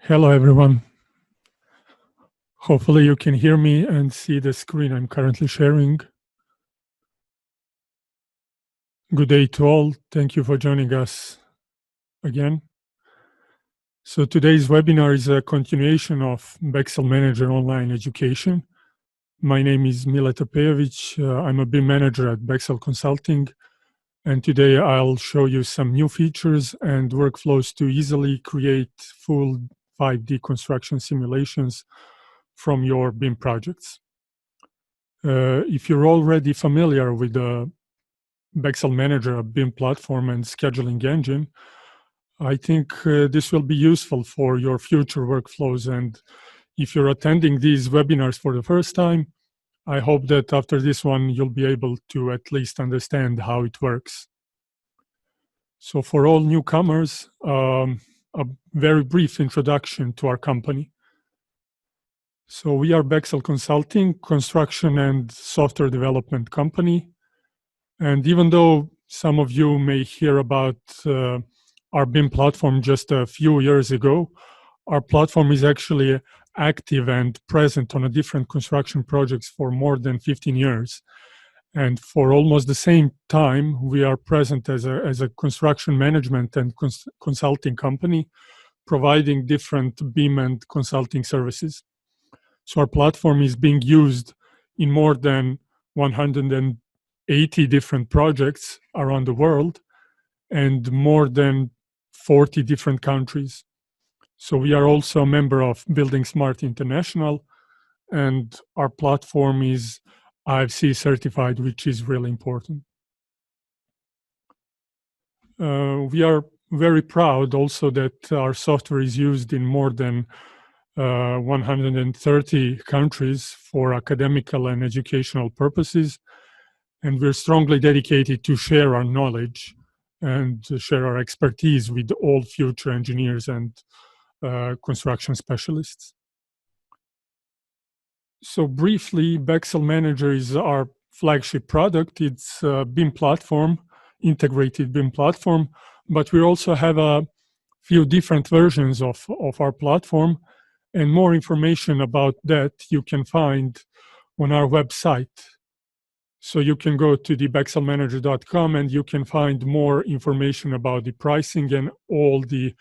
Hello, everyone. Hopefully you can hear me and see the screen I'm currently sharing. Good day to all. Thank you for joining us again. So today's webinar is a continuation of BEXEL Manager online education. My name is Mile Topejević. I'm a BIM manager at BEXEL Consulting. And today I'll show you some new features and workflows to easily create full 5D construction simulations from your BIM projects. If you're already familiar with the BEXEL Manager, a BIM platform and scheduling engine, I think this will be useful for your future workflows. And if you're attending these webinars for the first time, I hope that after this one, you'll be able to at least understand how it works. So for all newcomers, a very brief introduction to our company. So we are BEXEL Consulting, construction and software development company. And even though some of you may hear about our BIM platform just a few years ago, our platform is actually active and present on a different construction projects for more than 15 years. And for almost the same time, we are present as a construction management and consulting company, providing different BIM and consulting services. So our platform is being used in more than 180 different projects around the world and more than 40 different countries. So we are also a member of Building Smart International, and our platform is IFC certified, which is really important. We are very proud also that our software is used in more than 130 countries for academical and educational purposes. And we're strongly dedicated to share our knowledge and to share our expertise with all future engineers and construction specialists. So briefly, BEXEL Manager is our flagship product. It's a BIM platform, integrated BIM platform, but we also have a few different versions of our platform, and more information about that you can find on our website. So you can go to the BEXELmanager.com and you can find more information about the pricing and all the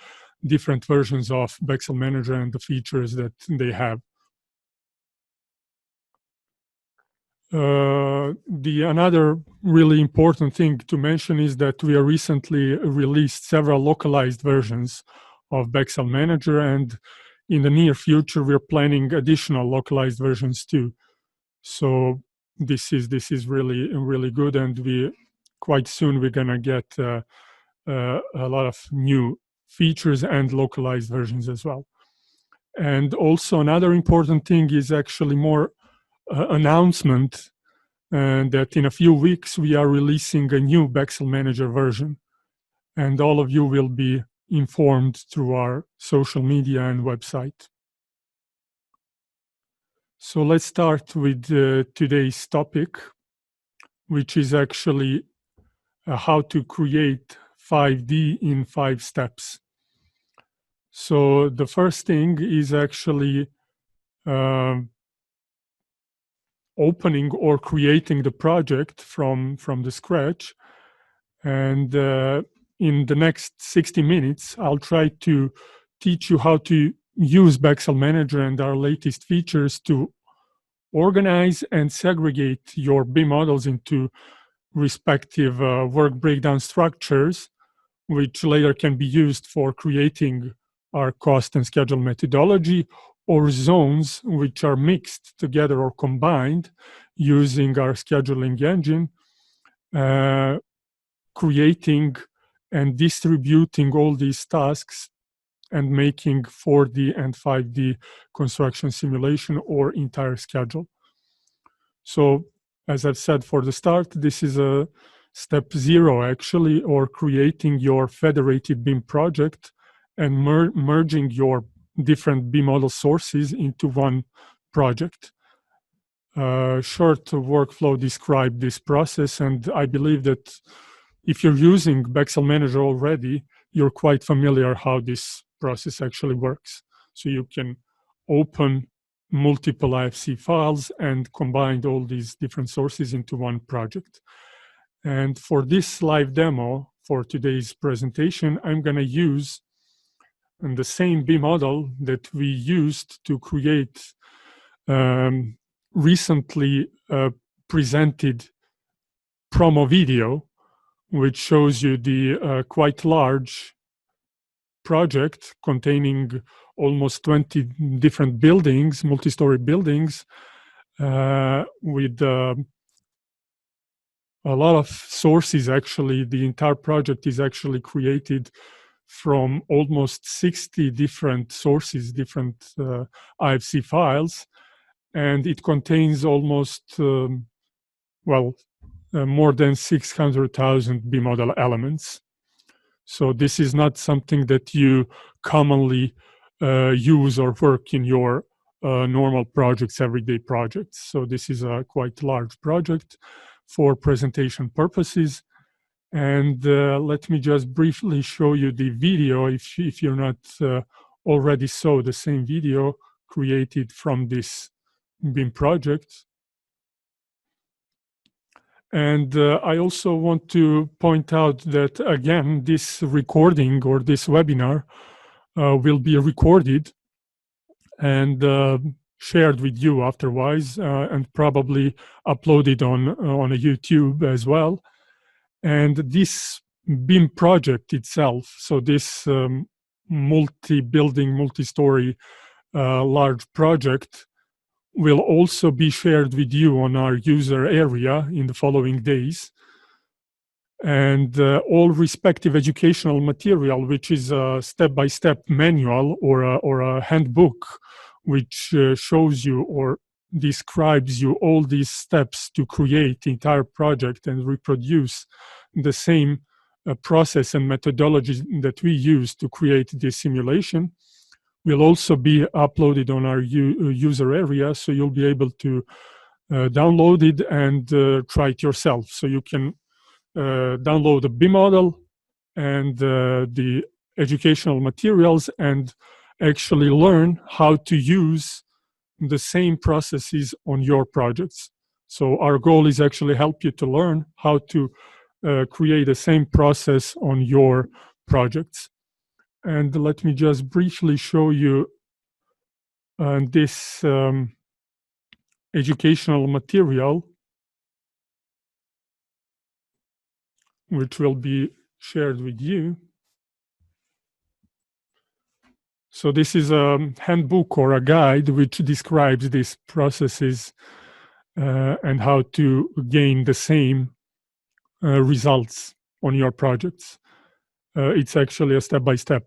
different versions of BEXEL Manager and the features that they have. Another really important thing to mention is that we have recently released several localized versions of BEXEL Manager, and in the near future we're planning additional localized versions too. So this is really good, and quite soon we're gonna get a lot of new features and localized versions as well. And also another important thing is actually more announcement, and that in a few weeks we are releasing a new BEXEL Manager version, and all of you will be informed through our social media and website. So let's start with today's topic, which is actually how to create 5D in 5 steps. So the first thing is actually opening or creating the project from the scratch. And in the next 60 minutes, I'll try to teach you how to use BEXEL Manager and our latest features to organize and segregate your BIM models into respective work breakdown structures, which later can be used for creating our cost and schedule methodology, or zones which are mixed together or combined using our scheduling engine, creating and distributing all these tasks and making 4D and 5D construction simulation or entire schedule. So as I've said for the start, this is a step 0 actually, or creating your federated BIM project and merging your different BIM model sources into one project. Short workflow described this process, and I believe that if you're using BEXEL Manager already, you're quite familiar how this process actually works. So you can open multiple IFC files and combine all these different sources into one project. And for this live demo, for today's presentation, I'm going to use the same B model that we used to create recently presented promo video, which shows you the quite large project containing almost 20 different buildings, multi-story buildings, with a lot of sources. Actually, the entire project is actually created from almost 60 different sources, different IFC files, and it contains almost, more than 600,000 B model elements. So this is not something that you commonly use or work in your normal projects, everyday projects. So this is a quite large project for presentation purposes. And let me just briefly show you the video if you're not already saw the same video created from this BIM project. And I also want to point out that, again, this recording or this webinar will be recorded and shared with you afterwards, and probably uploaded on a YouTube as well. And this BIM project itself, so this multi-building, multi-story large project, will also be shared with you on our user area in the following days. And all respective educational material, which is a step-by-step manual or a handbook, which shows you or describes you all these steps to create the entire project and reproduce the same process and methodology that we use to create this simulation, will also be uploaded on our user area, so you'll be able to download it and try it yourself. So you can download the BIM model and the educational materials and actually learn how to use the same processes on your projects. So our goal is actually help you to learn how to create the same process on your projects. And let me just briefly show you this educational material, which will be shared with you. So this is a handbook or a guide which describes these processes and how to gain the same results on your projects. It's actually a step-by-step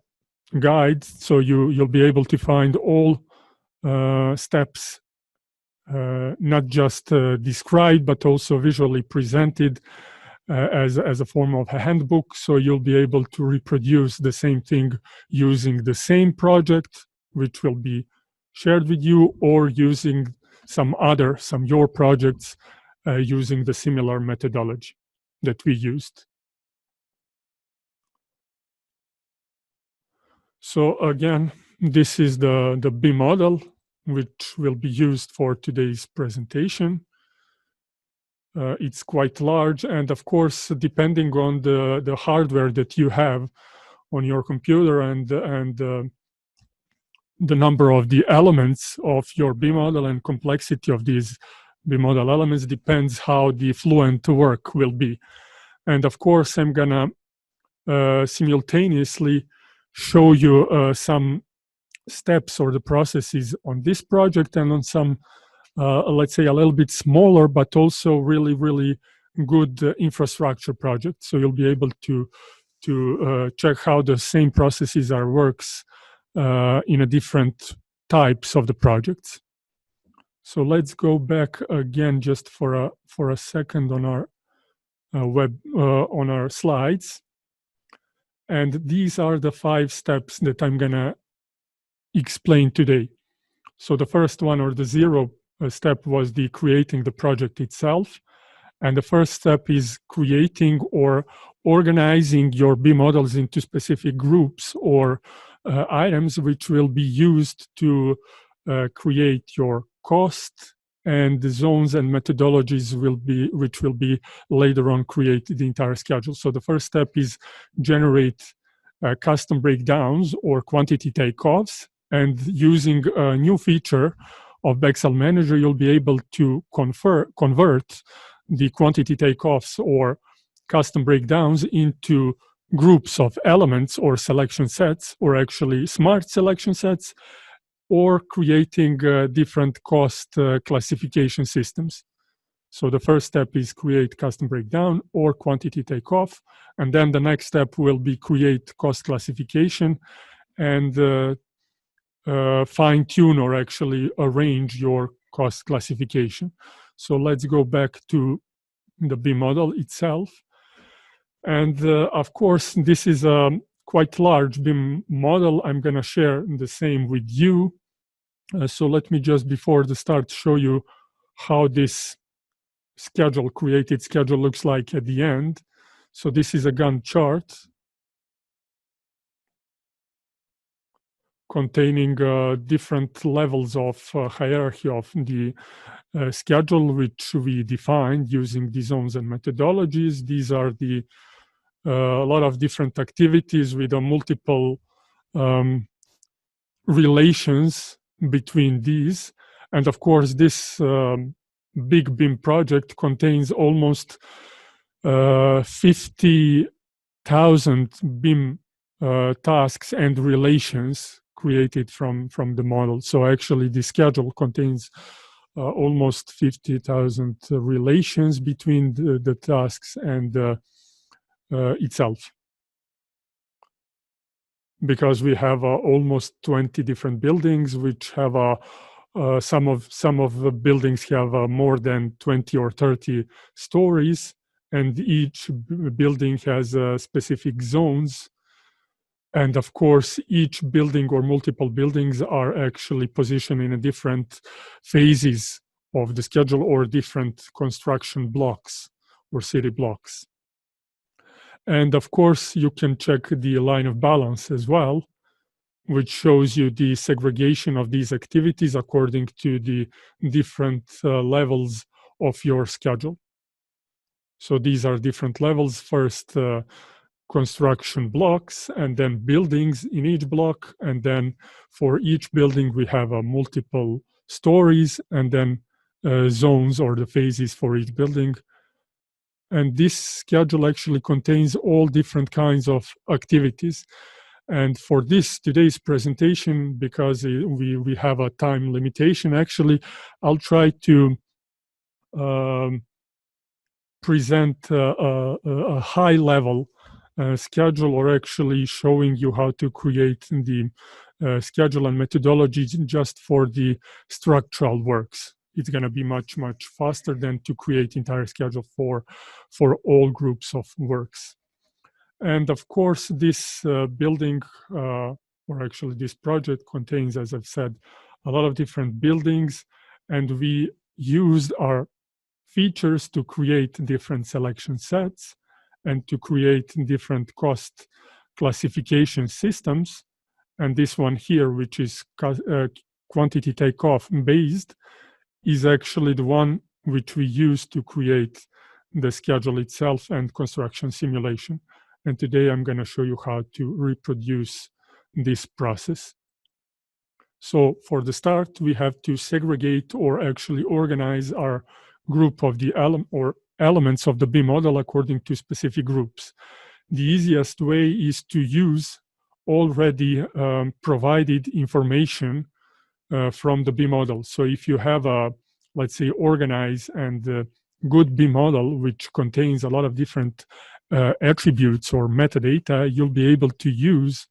guide, so you'll be able to find all steps, not just described, but also visually presented as a form of a handbook. So you'll be able to reproduce the same thing using the same project, which will be shared with you, or using some your projects using the similar methodology that we used. So again, this is the BIM model, which will be used for today's presentation. It's quite large, and of course, depending on the hardware that you have on your computer and the number of the elements of your BIM model and complexity of these BIM model elements depends how the fluent work will be. And of course, I'm gonna simultaneously show you some steps or the processes on this project and on some, let's say, a little bit smaller, but also really, really good infrastructure project. So you'll be able to check how the same processes works in a different types of the projects. So let's go back again just for a second on our on our slides. And these are the 5 steps that I'm gonna explain today. So the first one, or the 0 step, was the creating the project itself. And the first step is creating or organizing your BIM models into specific groups or items which will be used to create your cost, and the zones and methodologies which will be later on create the entire schedule. So the first step is generate custom breakdowns or quantity takeoffs, and using a new feature of BEXEL Manager, you'll be able to convert the quantity takeoffs or custom breakdowns into groups of elements or selection sets, or actually smart selection sets, or creating different cost classification systems. So the first step is create custom breakdown or quantity takeoff, and then the next step will be create cost classification and fine-tune or actually arrange your cost classification. So let's go back to the BIM model itself. And of course, this is a quite large BIM model. I'm going to share the same with you. So let me just, before the start, show you how this created schedule looks like at the end. So this is a Gantt chart containing different levels of hierarchy of the schedule, which we defined using the zones and methodologies. These are the a lot of different activities with a multiple relations between these. And of course, this big BIM project contains almost 50,000 BIM tasks and relations created from the model. So actually, the schedule contains almost 50,000 relations between the tasks and itself, because we have almost 20 different buildings, which have some of the buildings have more than 20 or 30 stories, and each building has specific zones. And of course, each building or multiple buildings are actually positioned in a different phases of the schedule or different construction blocks or city blocks. And of course, you can check the line of balance as well, which shows you the segregation of these activities according to the different levels of your schedule. So these are different levels. First, construction blocks, and then buildings in each block. And then for each building, we have multiple stories, and then zones or the phases for each building. And this schedule actually contains all different kinds of activities. And for today's presentation, because we have a time limitation, actually, I'll try to present a high-level schedule, or actually showing you how to create the schedule and methodology just for the structural works. It's going to be much faster than to create entire schedule for all groups of works. And of course, this building, or actually this project, contains, as I've said, a lot of different buildings, and we used our features to create different selection sets and to create different cost classification systems. And this one here, which is quantity takeoff based, is actually the one which we use to create the schedule itself and construction simulation. And today I'm going to show you how to reproduce this process. So for the start, we have to segregate or actually organize our group of the elements of the BIM model according to specific groups. The easiest way is to use already provided information from the BIM model. So if you have a, let's say, organized and good BIM model, which contains a lot of different attributes or metadata, you'll be able to use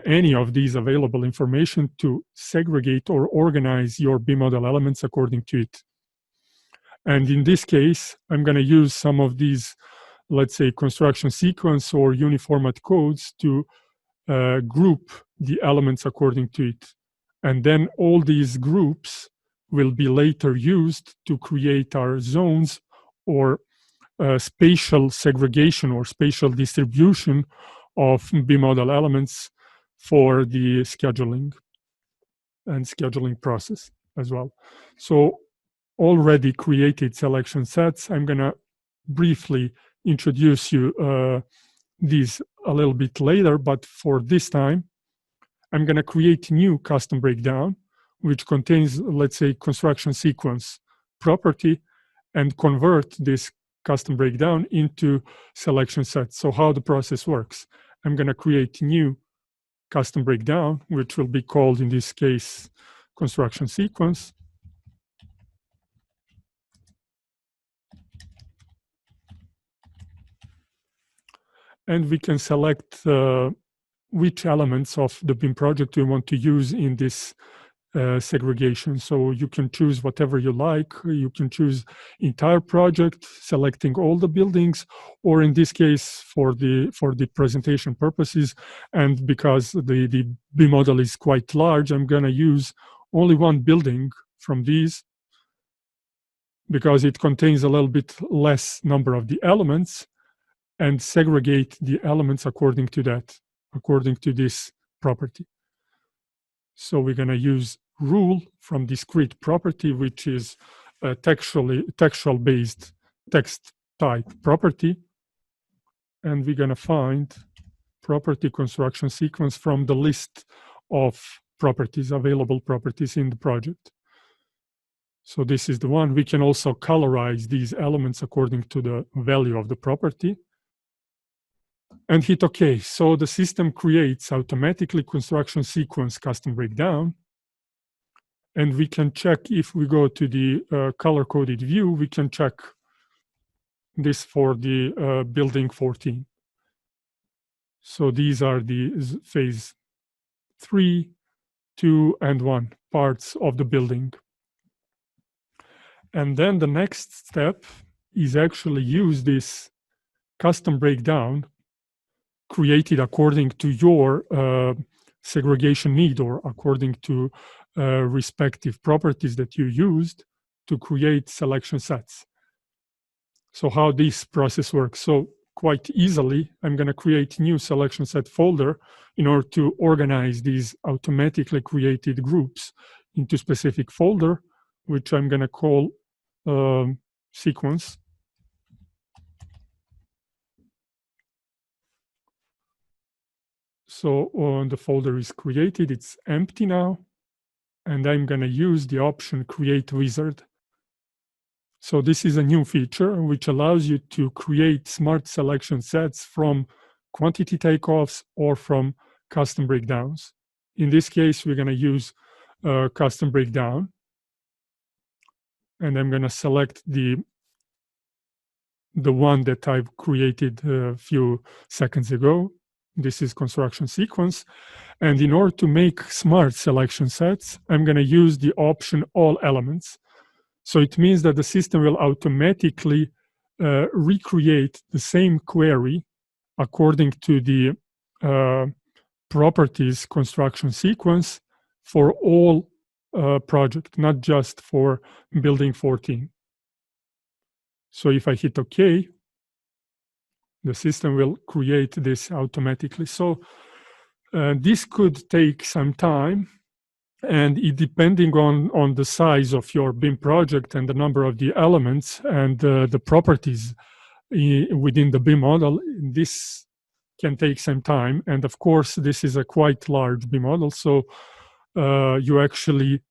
any of these available information to segregate or organize your BIM model elements according to it. And in this case, I'm going to use some of these, let's say, construction sequence or uniformat codes to group the elements according to it. And then all these groups will be later used to create our zones or spatial segregation or spatial distribution of BIM model elements for the scheduling and scheduling process as well. So already created selection sets. I'm going to briefly introduce you these a little bit later, but for this time, I'm going to create new custom breakdown, which contains, let's say, construction sequence property, and convert this custom breakdown into selection sets. So how the process works, I'm going to create new custom breakdown, which will be called, in this case, construction sequence. And we can select which elements of the BIM project we want to use in this segregation. So you can choose whatever you like. You can choose entire project, selecting all the buildings, or in this case, for the presentation purposes, and because the BIM model is quite large, I'm going to use only one building from these, because it contains a little bit less number of the elements, and segregate the elements according to that, according to this property. So we're going to use rule from discrete property, which is a textual-based text type property. And we're going to find property construction sequence from the list of properties, available properties in the project. So this is the one. We can also colorize these elements according to the value of the property. And hit OK. So the system creates automatically construction sequence custom breakdown. And we can check, if we go to the color-coded view, we can check this for the building 14. So these are the phase 3, 2, and 1 parts of the building. And then the next step is actually use this custom breakdown created according to your segregation need, or according to respective properties that you used to create selection sets. So how this process works. So quite easily, I'm going to create new selection set folder in order to organize these automatically created groups into specific folder, which I'm going to call sequence. So the folder is created, it's empty now, and I'm going to use the option create wizard. So this is a new feature which allows you to create smart selection sets from quantity takeoffs or from custom breakdowns. In this case, we're going to use custom breakdown, and I'm going to select the one that I've created a few seconds ago. This is construction sequence. And in order to make smart selection sets, I'm going to use the option all elements. So it means that the system will automatically recreate the same query according to the properties construction sequence for all project, not just for building 14. So if I hit OK, the system will create this automatically. So this could take some time, and it depending on the size of your BIM project and the number of the elements and the properties within the BIM model, this can take some time. And of course, this is a quite large BIM model, so you actually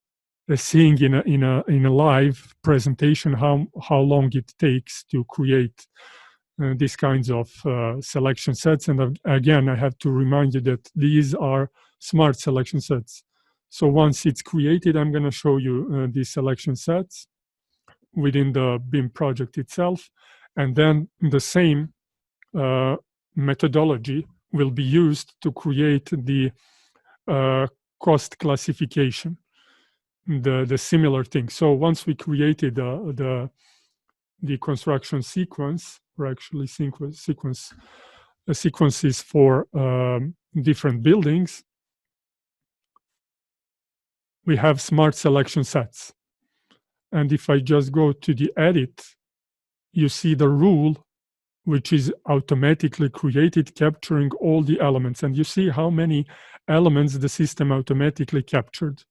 seeing in a live presentation how long it takes to create these kinds of selection sets. And again, I have to remind you that these are smart selection sets. So once it's created, I'm going to show you these selection sets within the BIM project itself. And then the same methodology will be used to create the cost classification, the similar thing. So once we created the construction sequence, or actually sequences for different buildings, we have smart selection sets. And if I just go to the edit, you see the rule, which is automatically created, capturing all the elements. And you see how many elements the system automatically captured.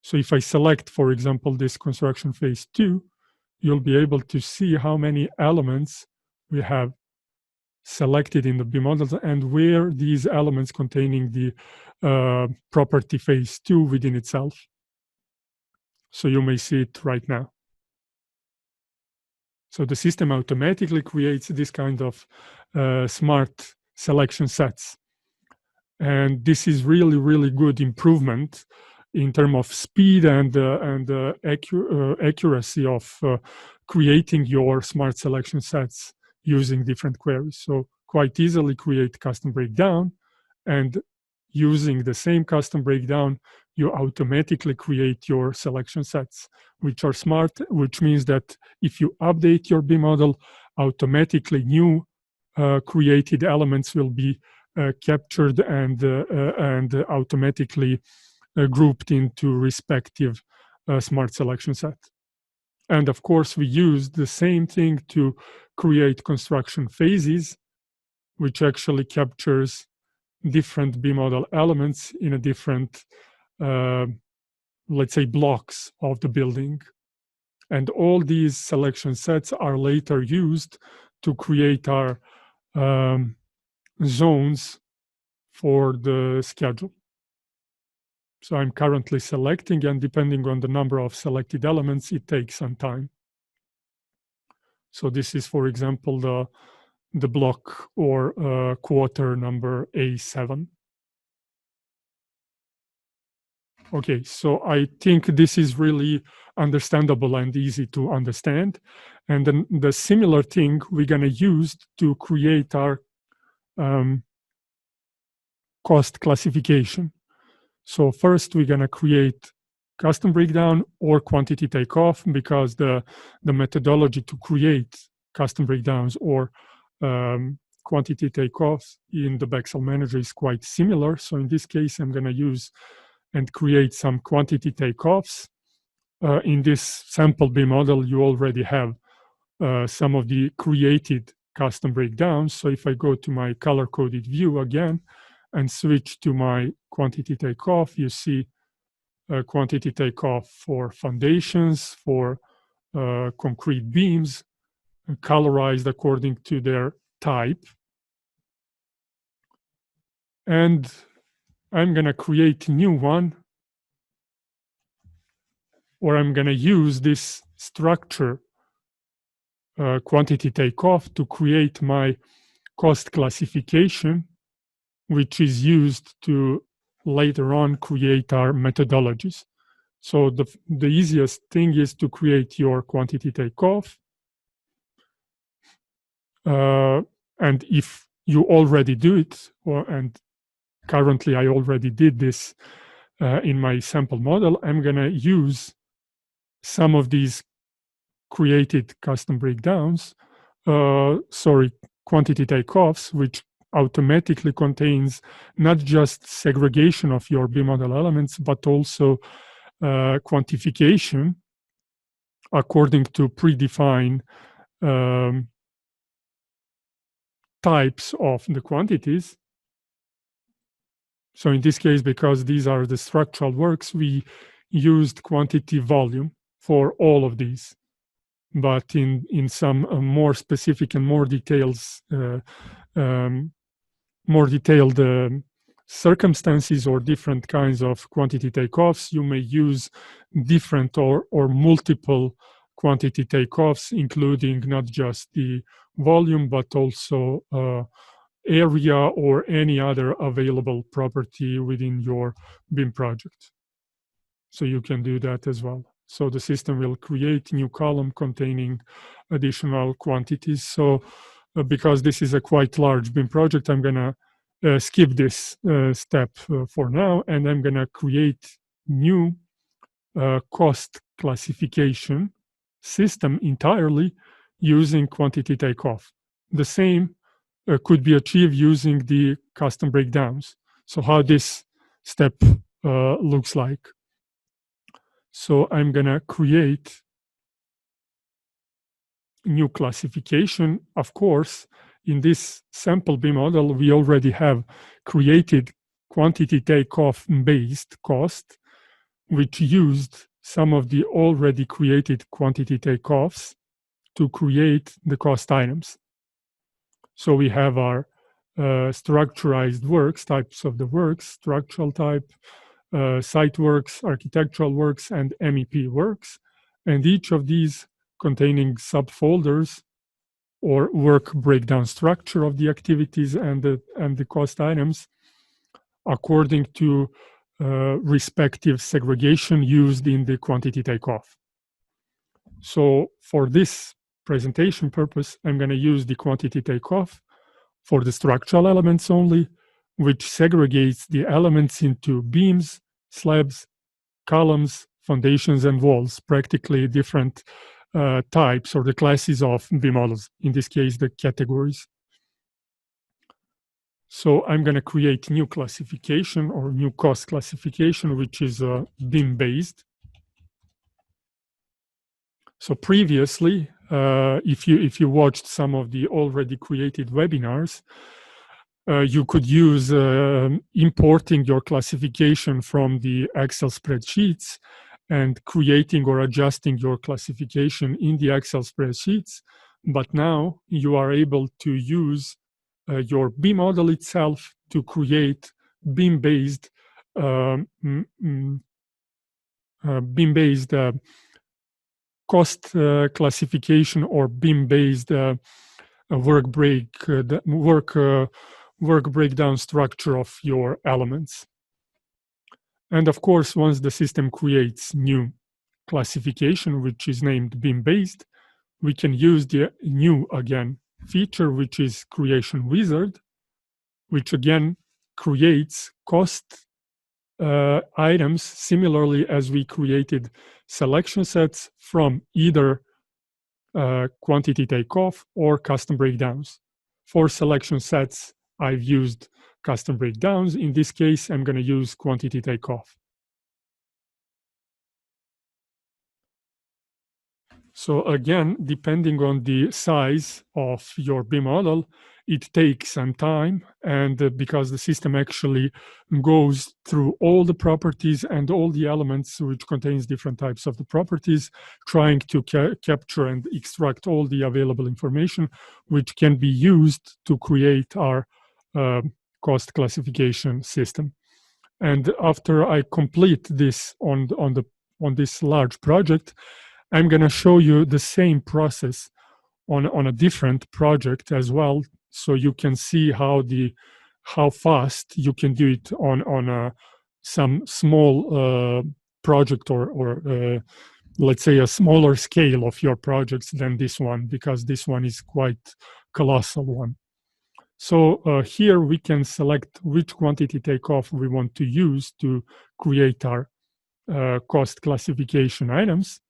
So if I select, for example, this construction phase 2, you'll be able to see how many elements we have selected in the BIM models and where these elements containing the property phase 2 within itself. So you may see it right now. So the system automatically creates this kind of smart selection sets. And this is really, really good improvement in terms of speed and accuracy of creating your smart selection sets using different queries. So quite easily create custom breakdown, and using the same custom breakdown, you automatically create your selection sets, which are smart, which means that if you update your BIM model, automatically new created elements will be captured and automatically grouped into respective smart selection set. And of course, we use the same thing to create construction phases, which actually captures different BIM model elements in a different, let's say, blocks of the building. And all these selection sets are later used to create our zones for the schedule. So I'm currently selecting, and depending on the number of selected elements, it takes some time. So this is, for example, the block or quarter number A7. Okay, so I think this is really understandable and easy to understand. And then the similar thing we're going to use to create our cost classification. So first we're going to create custom breakdown or quantity takeoff, because the methodology to create custom breakdowns or quantity takeoffs in the BEXEL Manager is quite similar. So in this case, I'm going to use and create some quantity takeoffs. In this sample BIM model, you already have some of the created custom breakdowns. So if I go to my color-coded view again and switch to my quantity takeoff, you see quantity takeoff for foundations, for concrete beams, colorized according to their type. And I'm going to create a new one, or I'm going to use this structure quantity takeoff to create my cost classification, which is used to later on create our methodologies. So the easiest thing is to create your quantity takeoff. And if you already do it, and currently I already did this in my sample model, I'm going to use some of these created custom breakdowns, quantity takeoffs, which automatically contains not just segregation of your BIM model elements, but also quantification according to predefined types of the quantities. So in this case, because these are the structural works, we used quantity volume for all of these. But in some more specific and more details, more detailed circumstances or different kinds of quantity takeoffs, you may use different or multiple quantity takeoffs, including not just the volume, but also area or any other available property within your BIM project. So you can do that as well. So the system will create new column containing additional quantities. So because this is a quite large BIM project, I'm going to skip this step for now, and I'm going to create new cost classification system entirely using quantity takeoff. The same could be achieved using the custom breakdowns. So how this step looks like. So I'm going to create new classification. Of course, in this sample BIM model, we already have created quantity takeoff based cost, which used some of the already created quantity takeoffs to create the cost items. So we have our structurized works, types of the works, structural type, site works, architectural works, and MEP works. And each of these containing subfolders or work breakdown structure of the activities and the cost items according to respective segregation used in the quantity takeoff. So for this presentation purpose, I'm going to use the quantity takeoff for the structural elements only, which segregates the elements into beams, slabs, columns, foundations, and walls, practically different types or the classes of beam models, in this case, the categories. So I'm going to create new classification or new cost classification, which is beam-based. So previously, if you watched some of the already created webinars, you could use importing your classification from the Excel spreadsheets and creating or adjusting your classification in the Excel spreadsheets. But now you are able to use your beam model itself to create beam-based cost classification or beam-based work breakdown structure of your elements. And of course, once the system creates new classification, which is named beam-based, we can use the new, again, feature, which is creation wizard, which again creates cost items similarly as we created selection sets from either quantity takeoff or custom breakdowns. For selection sets, I've used custom breakdowns. In this case, I'm going to use quantity takeoff. So again, depending on the size of your beam model, it takes some time, and because the system actually goes through all the properties and all the elements, which contains different types of the properties, trying to capture and extract all the available information, which can be used to create our cost classification system. And after I complete this on this large project, I'm going to show you the same process on a different project as well, so you can see how fast you can do it on some small project or let's say a smaller scale of your projects than this one, because this one is quite colossal one. So here we can select which quantity takeoff we want to use to create our cost classification items.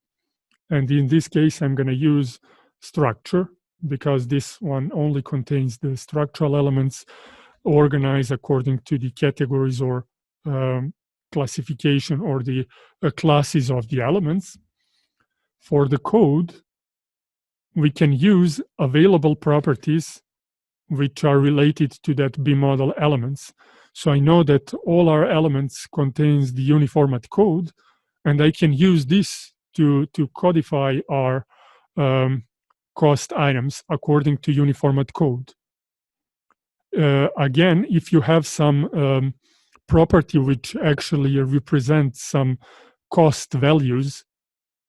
And in this case, I'm going to use structure, because this one only contains the structural elements organized according to the categories or classification or the classes of the elements. For the code, we can use available properties which are related to that beam model elements. So I know that all our elements contains the uniformat code, and I can use this to codify our cost items according to uniformat code. Again, if you have some property which actually represents some cost values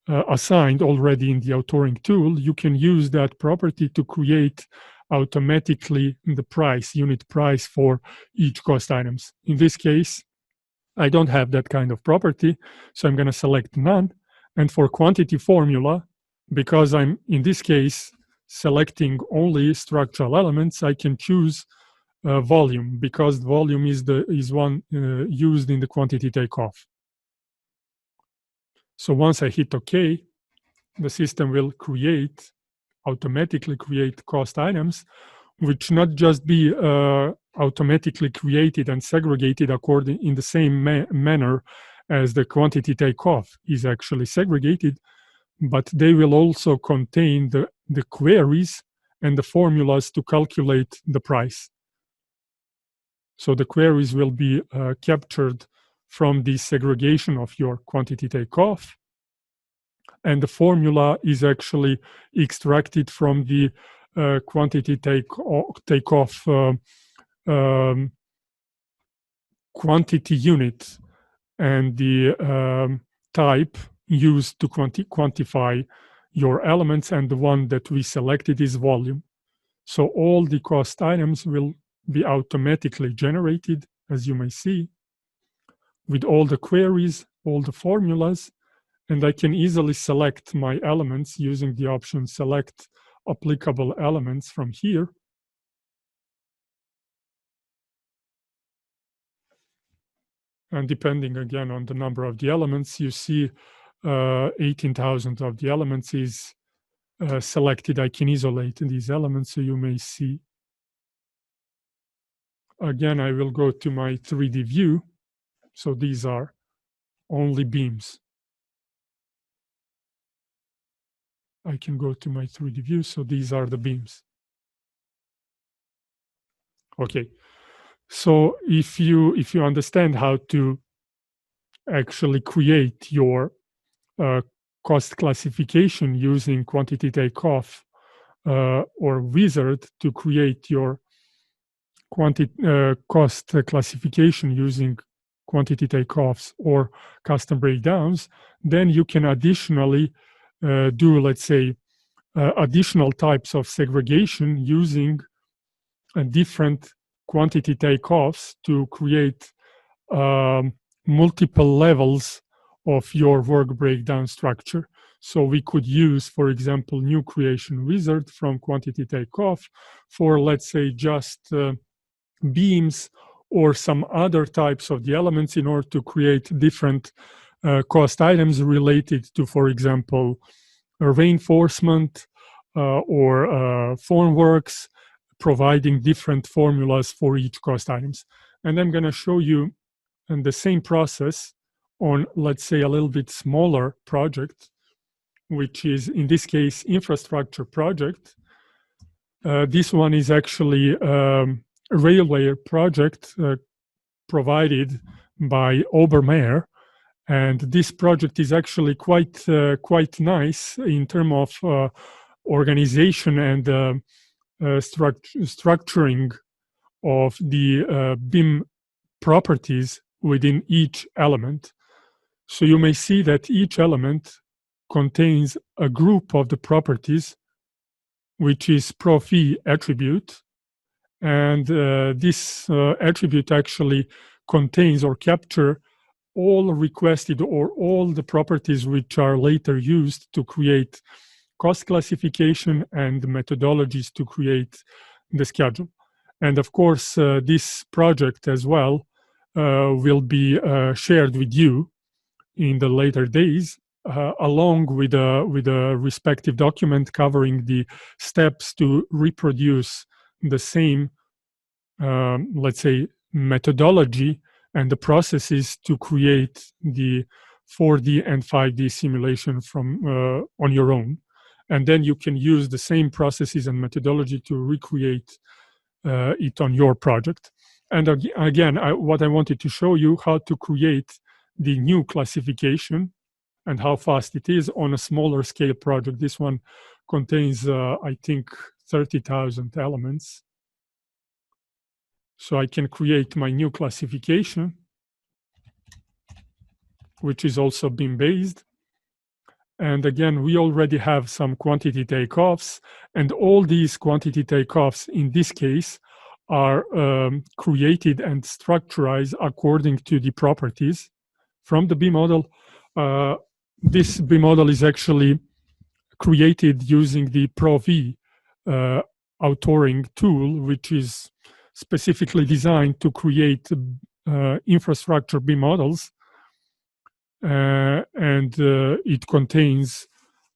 assigned already in the authoring tool, you can use that property to create automatically the price, unit price for each cost items. In this case, I don't have that kind of property, so I'm going to select none. And for quantity formula, because I'm, in this case, selecting only structural elements, I can choose volume, because volume is one used in the quantity takeoff. So once I hit OK, the system will automatically create cost items, which not just be automatically created and segregated in the same manner as the quantity takeoff is actually segregated, but they will also contain the queries and the formulas to calculate the price. So the queries will be captured from the segregation of your quantity takeoff, and the formula is actually extracted from the quantity takeoff quantity unit and the type used to quantify your elements, and the one that we selected is volume. So all the cost items will be automatically generated, as you may see, with all the queries, all the formulas, and I can easily select my elements using the option select applicable elements from here. And depending again on the number of the elements, you see 18,000 of the elements is selected. I can isolate these elements so you may see. Again, I will go to my 3D view. So these are only beams. I can go to my 3D view. So these are the beams. Okay. So if you understand how to actually create your cost classification using quantity takeoff or wizard to create your cost classification using quantity takeoffs or custom breakdowns, then you can additionally do, let's say, additional types of segregation using different quantity takeoffs to create multiple levels of your work breakdown structure. So we could use, for example, new creation wizard from quantity takeoff for, let's say, just beams or some other types of the elements in order to create different cost items related to, for example, reinforcement or formworks, providing different formulas for each cost items. And I'm going to show you in the same process on, let's say, a little bit smaller project, which is in this case infrastructure project. This one is actually a railway project provided by Obermayr, and this project is actually quite nice in terms of organization and structuring of the BIM properties within each element. So you may see that each element contains a group of the properties, which is prof attribute. And this attribute actually contains or capture all requested or all the properties which are later used to create cost classification and methodologies to create the schedule. And of course, this project as well will be shared with you in the later days, along with a respective document covering the steps to reproduce the same, let's say, methodology and the processes to create the 4D and 5D simulation from on your own. And then you can use the same processes and methodology to recreate it on your project. And again, what I wanted to show you how to create the new classification and how fast it is on a smaller scale project. This one contains, I think, 30,000 elements. So I can create my new classification, which is also BIM-based. And again, we already have some quantity takeoffs, and all these quantity takeoffs in this case are created and structured according to the properties from the BIM model. This BIM model is actually created using the ProV authoring tool, which is specifically designed to create infrastructure BIM models. And it contains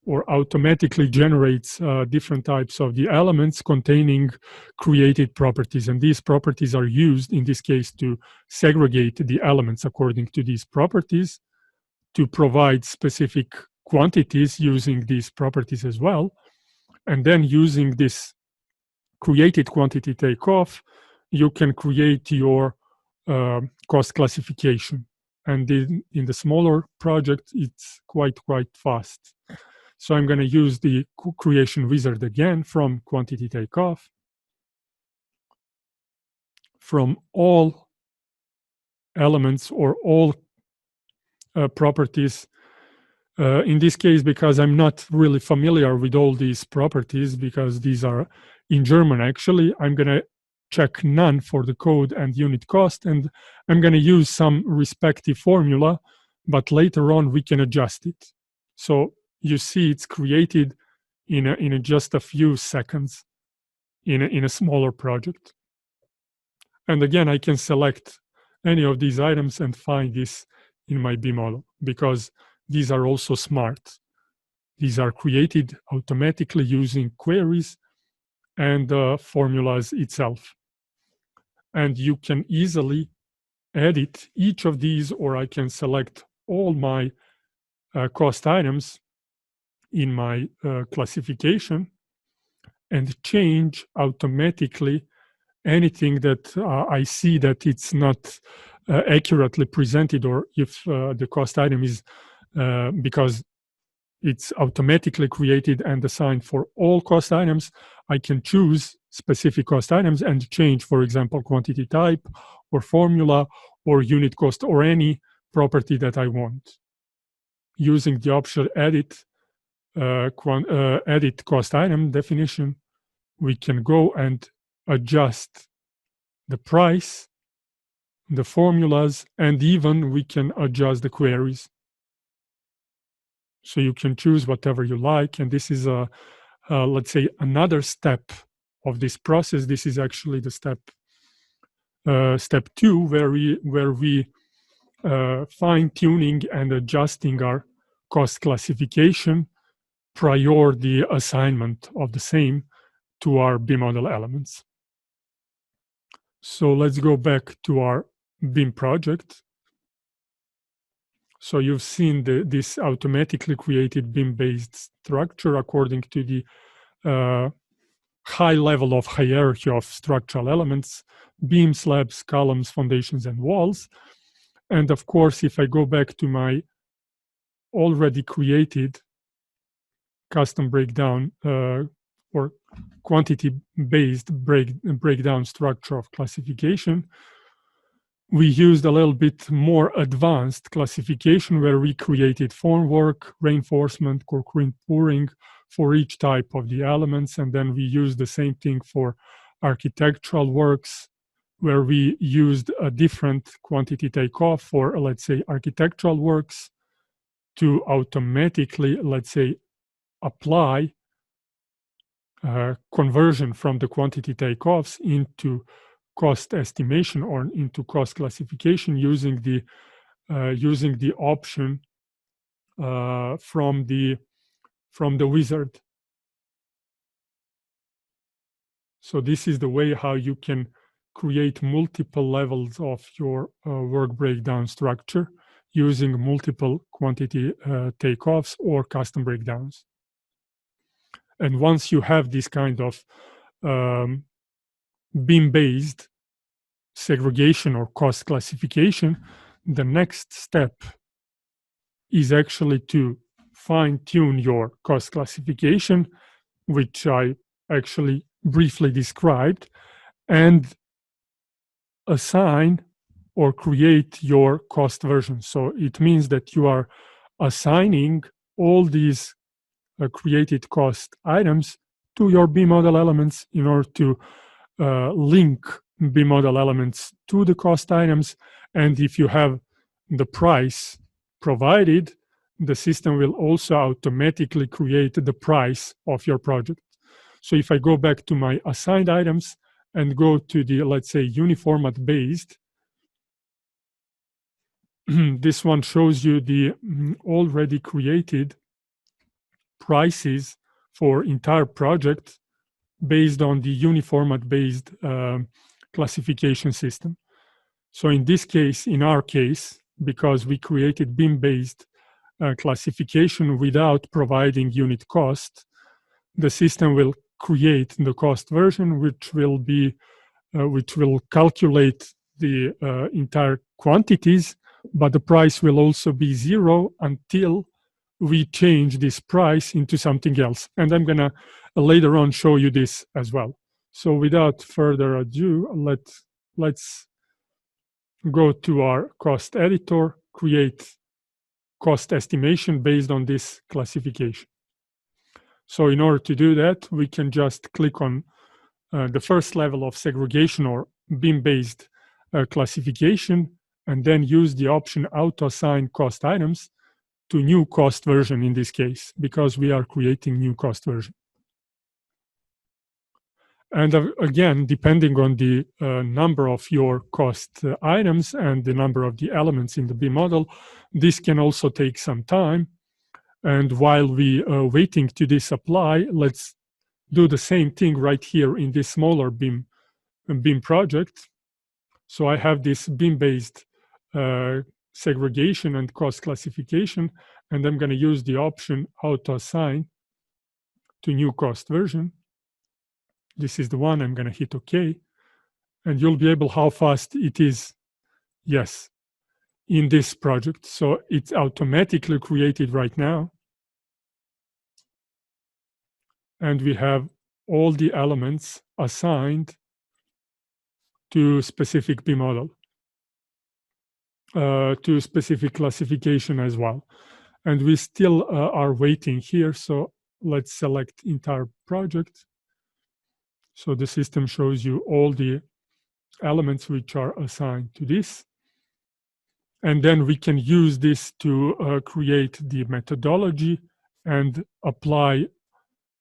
or automatically generates different types of the elements containing created properties. And these properties are used in this case to segregate the elements according to these properties, to provide specific quantities using these properties as well. And then using this created quantity takeoff, you can create your cost classification. And in the smaller project, it's quite fast. So I'm going to use the creation wizard again from quantity takeoff. From all elements or all properties. In this case, because I'm not really familiar with all these properties, because these are in German actually, I'm going to check none for the code and unit cost, and I'm going to use some respective formula, but later on we can adjust it. So you see it's created in just a few seconds in a smaller project. And again, I can select any of these items and find this in my B model, because these are also smart. These are created automatically using queries and formulas itself. And you can easily edit each of these, or I can select all my cost items in my classification and change automatically anything that I see that it's not accurately presented, or if the cost item is, because it's automatically created and assigned for all cost items, I can choose specific cost items and change, for example, quantity type or formula or unit cost or any property that I want. Using the option edit, edit cost item definition, we can go and adjust the price, the formulas, and even we can adjust the queries. So you can choose whatever you like. And this is let's say another step of this process. This is actually the step 2, where we fine tuning and adjusting our cost classification prior the assignment of the same to our BIM model elements. So let's go back to our BIM project. So you've seen this automatically created BIM-based structure according to the high level of hierarchy of structural elements: beam, slabs, columns, foundations, and walls. And of course, if I go back to my already created custom breakdown or quantity-based breakdown structure of classification, we used a little bit more advanced classification where we created formwork, reinforcement, concrete pouring for each type of the elements. And then we used the same thing for architectural works, where we used a different quantity takeoff for, let's say, architectural works to automatically, let's say, apply conversion from the quantity takeoffs into cost estimation or into cost classification using the option from the wizard. So this is the way how you can create multiple levels of your work breakdown structure using multiple quantity takeoffs or custom breakdowns. And once you have this kind of BIM-based segregation or cost classification, the next step is actually to fine-tune your cost classification, which I actually briefly described, and assign or create your cost version. So it means that you are assigning all these created cost items to your BIM model elements in order to link BIM model elements to the cost items. And if you have the price provided, the system will also automatically create the price of your project. So if I go back to my assigned items and go to the, let's say, uniformat based, this one shows you the already created prices for entire project based on the uniformat based classification system. So in this case, in our case, because we created BIM based classification without providing unit cost, the system will create the cost version, which will be which will calculate the entire quantities, but the price will also be 0 until we change this price into something else. And I'm going to later on show you this as well. So without further ado, let's go to our cost editor, create cost estimation based on this classification. So in order to do that, we can just click on the first level of segregation or beam-based classification, and then use the option auto-assign cost items to new cost version in this case, because we are creating new cost version. And again, depending on the number of your cost items and the number of the elements in the BIM model, this can also take some time. And while we are waiting to this apply, let's do the same thing right here in this smaller BIM project. So I have this BIM-based segregation and cost classification, and I'm going to use the option auto-assign to new cost version. This is the one. I'm going to hit OK. And you'll be able how fast it is, yes, in this project. So it's automatically created right now. And we have all the elements assigned to specific BIM model, to specific classification as well. And we still are waiting here. So let's select entire project. So the system shows you all the elements which are assigned to this. And then we can use this to create the methodology and apply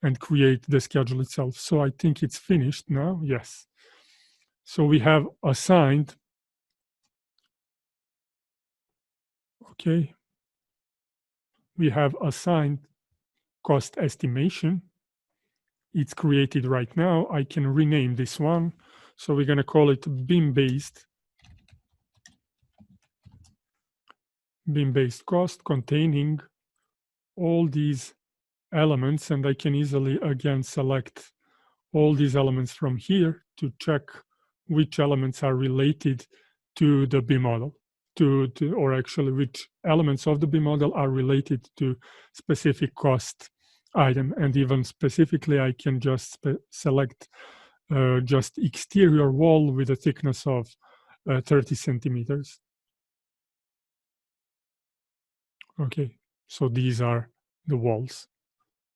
and create the schedule itself. So I think it's finished now. Yes. So we have assigned. Okay. We have assigned cost estimation. It's created right now. I can rename this one. So we're going to call it BIM-based cost, containing all these elements. And I can easily, again, select all these elements from here to check which elements are related to the BIM model, or actually which elements of the BIM model are related to specific cost item. And even specifically, I can just select just exterior wall with a thickness of 30 centimeters. Okay, so these are the walls.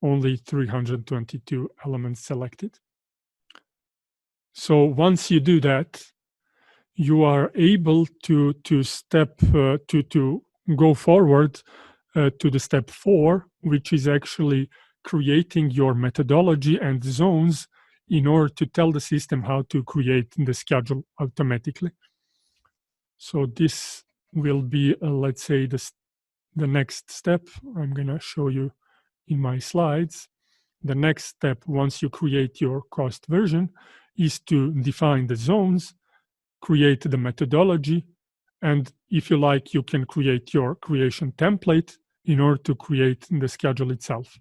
Only 322 elements selected. So once you do that, you are able to go forward to the step 4, which is actually creating your methodology and zones in order to tell the system how to create the schedule automatically. So this will be, let's say, the next step. I'm going to show you in my slides. The next step, once you create your cost version, is to define the zones, create the methodology, and if you like, you can create your creation template in order to create the schedule itself.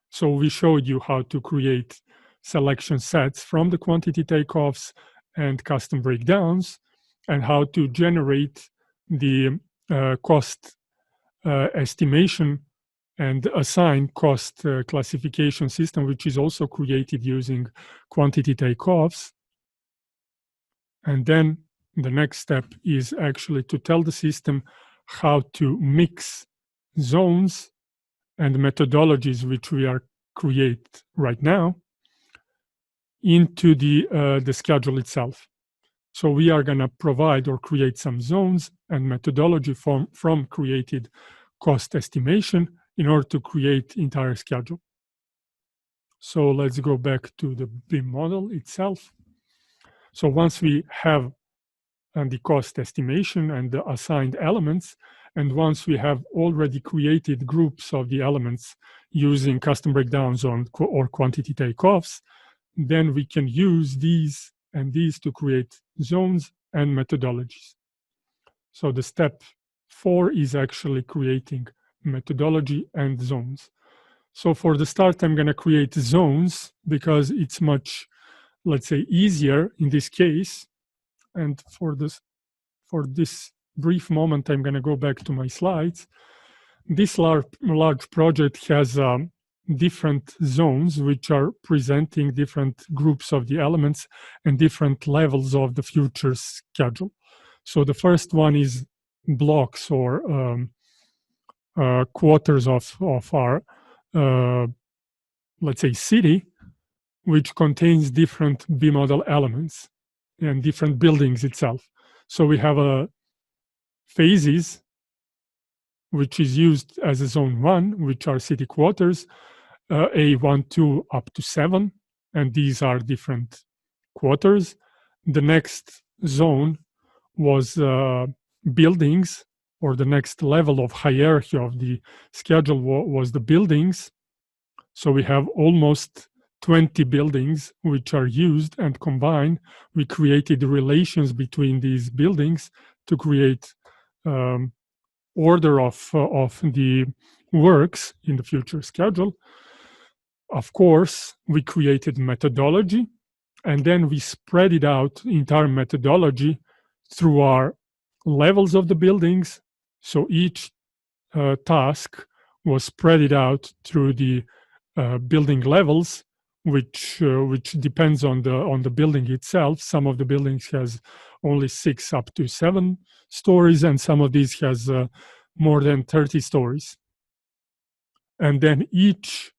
So we showed you how to create selection sets from the quantity takeoffs and custom breakdowns, and how to generate the cost estimation and assign cost classification system, which is also created using quantity takeoffs. And then the next step is actually to tell the system how to mix zones and methodologies, which we are create right now, into the schedule itself. So we are going to provide or create some zones and methodology from created cost estimation in order to create entire schedule. So let's go back to the BIM model itself. So once we have the cost estimation and the assigned elements, and once we have already created groups of the elements using custom breakdowns or quantity takeoffs, then we can use these and these to create zones and methodologies. So the step 4 is actually creating methodology and zones. So for the start, I'm going to create zones because it's much let's say, easier in this case. And for this brief moment, I'm going to go back to my slides. This large project has different zones which are presenting different groups of the elements and different levels of the future schedule. So the first one is blocks or quarters of our, let's say, city, which contains different B-model elements and different buildings itself. So we have phases, which is used as a zone 1, which are city quarters, A1, 2, up to 7, and these are different quarters. The next zone was buildings, or the next level of hierarchy of the schedule was the buildings. So we have almost 20 buildings which are used, and combined, we created relations between these buildings to create order of the works in the future schedule. Of course, we created methodology, and then we spread it out, entire methodology, through our levels of the buildings. So each task was spread it out through the building levels, which depends on the building itself. Some of the buildings has only 6 up to 7 stories, and some of these has more than 30 stories. And then each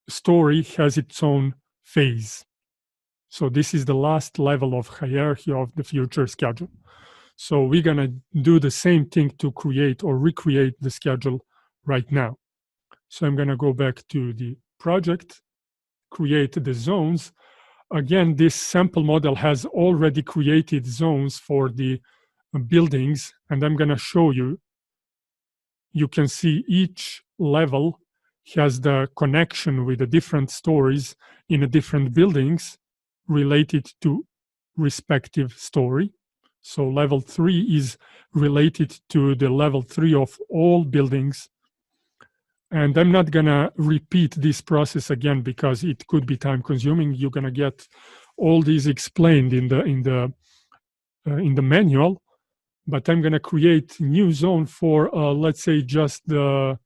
story has its own phase. So this is the last level of hierarchy of the future schedule. So we're going to do the same thing to create or recreate the schedule right now. So I'm going to go back to the project, create the zones. Again, this sample model has already created zones for the buildings, and I'm going to show you. You can see each level has the connection with the different stories in the different buildings related to respective story. So level 3 is related to the level 3 of all buildings. And I'm not going to repeat this process again because it could be time consuming. You're going to get all these explained in the manual. But I'm going to create new zone for, let's say, just the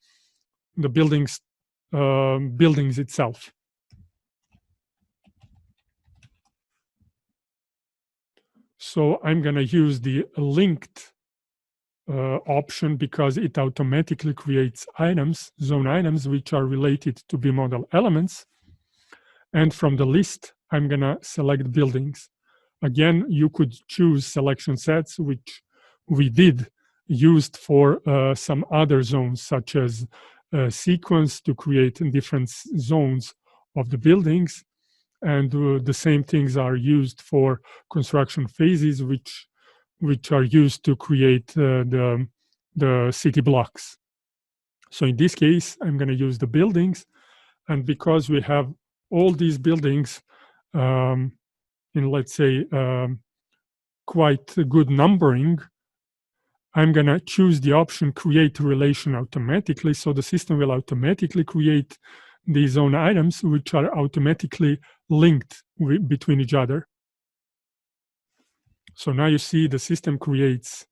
buildings itself. So I'm going to use the linked option because it automatically creates items, zone items, which are related to B-model elements. And from the list, I'm going to select buildings. Again, you could choose selection sets, which we did, used for some other zones, such as sequence to create different zones of the buildings. And the same things are used for construction phases, which are used to create the city blocks. So in this case, I'm going to use the buildings. And because we have all these buildings in, let's say, quite a good numbering, I'm going to choose the option create relation automatically. So the system will automatically create these zone items, which are automatically linked between each other. So now you see the system creates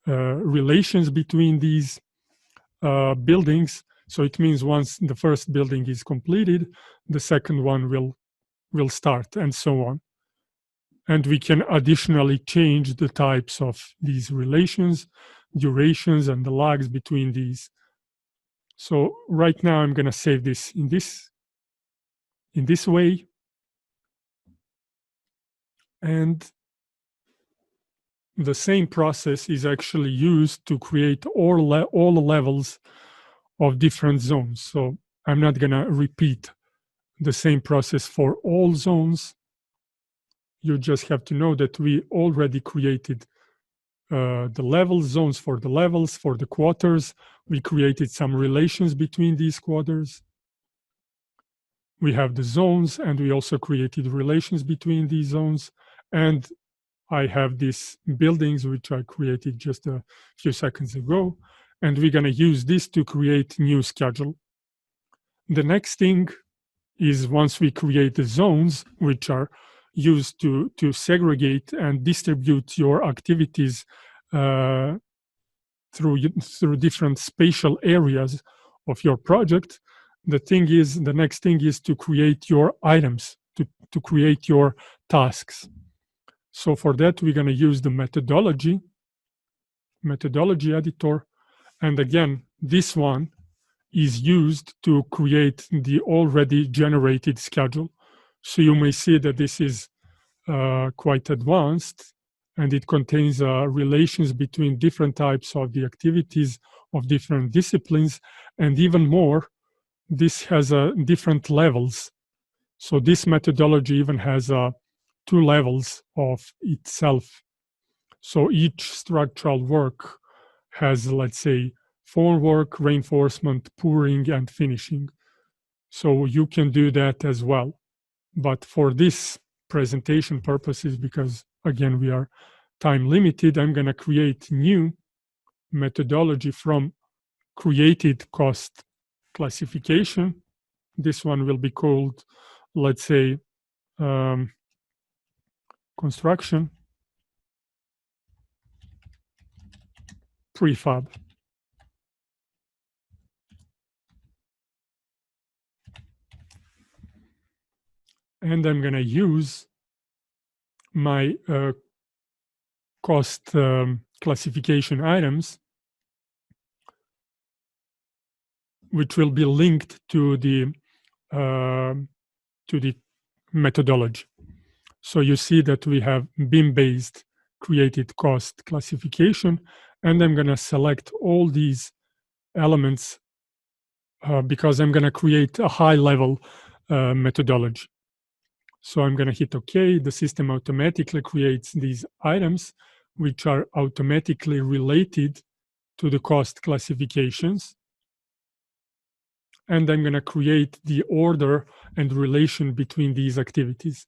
relations between these buildings. So it means once the first building is completed, the second one will start, and so on. And we can additionally change the types of these relations, durations, and the lags between these. So right now I'm going to save this in this way. And the same process is actually used to create all the levels of different zones. So I'm not going to repeat the same process for all zones. You just have to know that we already created the level zones for the quarters. We created some relations between these quarters. We have the zones, and we also created relations between these zones. And I have these buildings, which I created just a few seconds ago. And we're going to use this to create new schedule. The next thing is once we create the zones, which are use to segregate and distribute your activities through different spatial areas of your project. The next thing is to create your items, to create your tasks. So for that, we're going to use the methodology editor. And again, this one is used to create the already generated schedule. So you may see that this is quite advanced, and it contains relations between different types of the activities of different disciplines, and even more, this has different levels. So this methodology even has 2 levels of itself. So each structural work has, let's say, formwork, reinforcement, pouring, and finishing. So you can do that as well. But for this presentation purposes, because again, we are time limited, I'm going to create new methodology from created cost classification. This one will be called, let's say, construction prefab. And I'm going to use my cost classification items, which will be linked to the methodology. So you see that we have BIM-based created cost classification, and I'm going to select all these elements because I'm going to create a high-level methodology. So I'm going to hit OK. The system automatically creates these items, which are automatically related to the cost classifications. And I'm going to create the order and relation between these activities.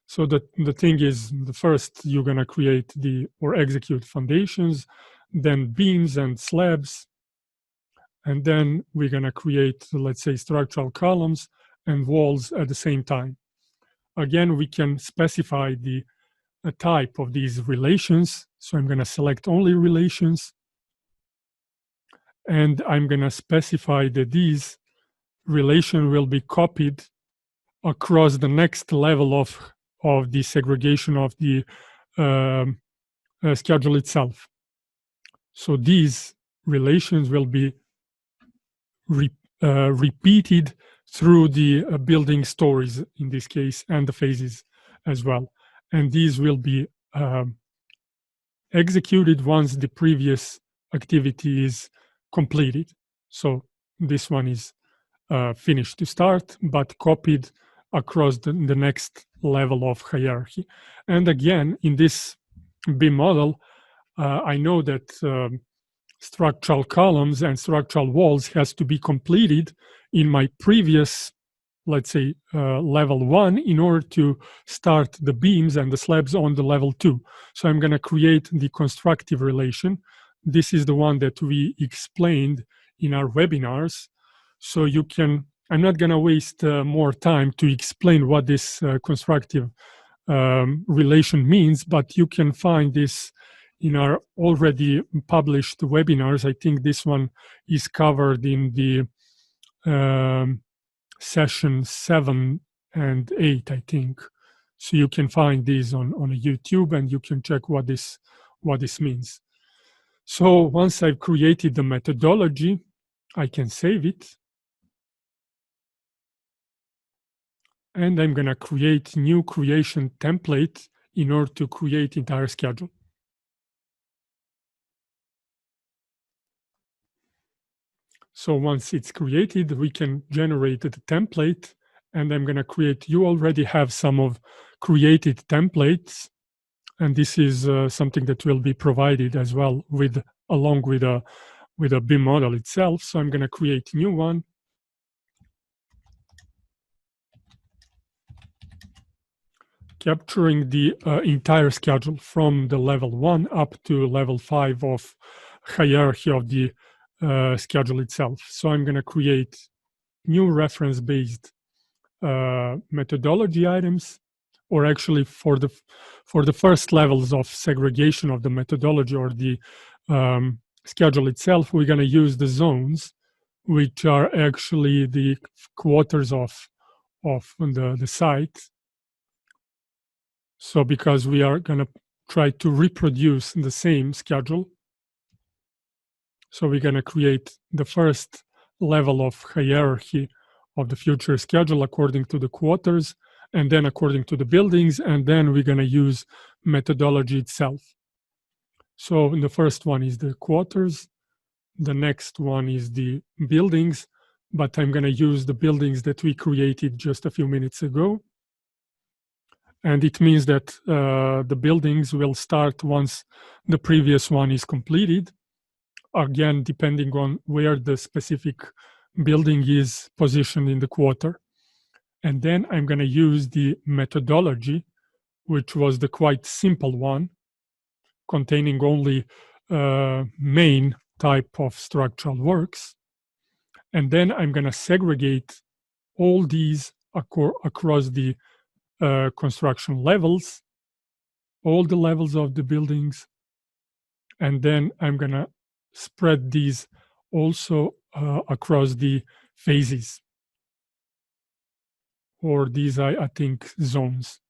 So the thing is, the first you're going to create or execute foundations, then beams and slabs, and then we're going to create, let's say, structural columns and walls at the same time. Again, we can specify the type of these relations. So I'm going to select only relations, and I'm going to specify that these relation will be copied across the next level of the segregation of the schedule itself. So these relations will be repeated through the building stories in this case, and the phases as well. And these will be executed once the previous activity is completed. So this one is finished to start, but copied across the next level of hierarchy. And again, in this BIM model, I know that structural columns and structural walls has to be completed in my previous, let's say, level 1 in order to start the beams and the slabs on the level 2. So I'm going to create the constructive relation. This is the one that we explained in our webinars. So you can, I'm not going to waste more time to explain what this constructive relation means, but you can find this in our already published webinars. I think this one is covered in the session 7 and 8, I think. So you can find these on YouTube, and you can check what this means. So once I've created the methodology, I can save it. And I'm going to create new creation template in order to create entire schedule. So once it's created, we can generate the template, and I'm going to create, you already have some of created templates, and this is something that will be provided as well along with a BIM model itself. So I'm going to create a new one. Capturing the entire schedule from the level 1 up to level 5 of hierarchy of the schedule itself. So I'm going to create new reference-based methodology items, or actually for the first levels of segregation of the methodology or the schedule itself, we're going to use the zones, which are actually the quarters of the site. So because we are going to try to reproduce the same schedule, so we're going to create the first level of hierarchy of the future schedule according to the quarters, and then according to the buildings, and then we're going to use methodology itself. So the first one is the quarters, the next one is the buildings, but I'm going to use the buildings that we created just a few minutes ago. And it means that the buildings will start once the previous one is completed, again, depending on where the specific building is positioned in the quarter. And then I'm going to use the methodology, which was the quite simple one, containing only main type of structural works. And then I'm going to segregate all these across the construction levels, all the levels of the buildings. And then I'm going to spread these also across the phases, or these I think zones.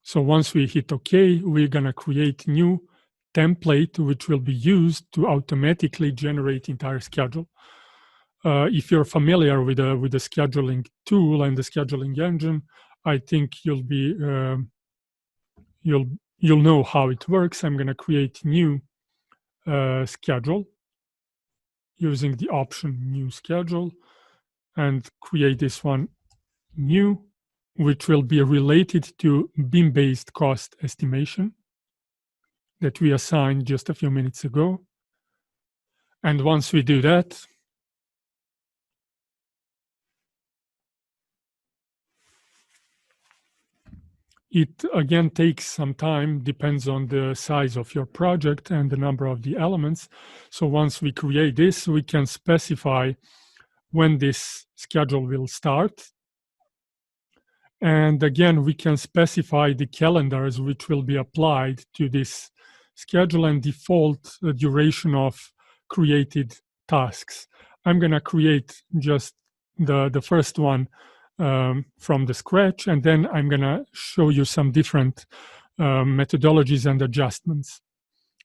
So once we hit OK, we're going to create new template which will be used to automatically generate entire schedule. If you're familiar with the scheduling tool and the scheduling engine, I think you'll know how it works. I'm going to create new schedule using the option new schedule and create this one new, which will be related to BIM-based cost estimation that we assigned just a few minutes ago. And once we do that, it again takes some time, depends on the size of your project and the number of the elements. So once we create this, we can specify when this schedule will start. And again, we can specify the calendars which will be applied to this schedule and default duration of created tasks. I'm going to create just the first one from the scratch, and then I'm going to show you some different methodologies and adjustments.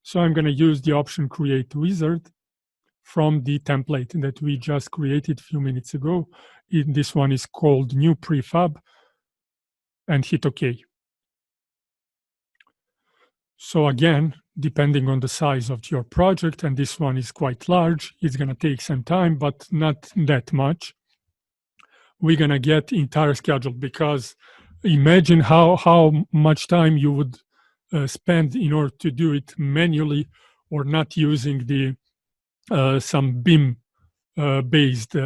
So I'm going to use the option Create Wizard from the template that we just created a few minutes ago. This one is called New Prefab, and hit OK. So again, depending on the size of your project, and this one is quite large, it's going to take some time, but not that much. We're going to get entire schedule, because imagine how much time you would spend in order to do it manually or not using the some BIM based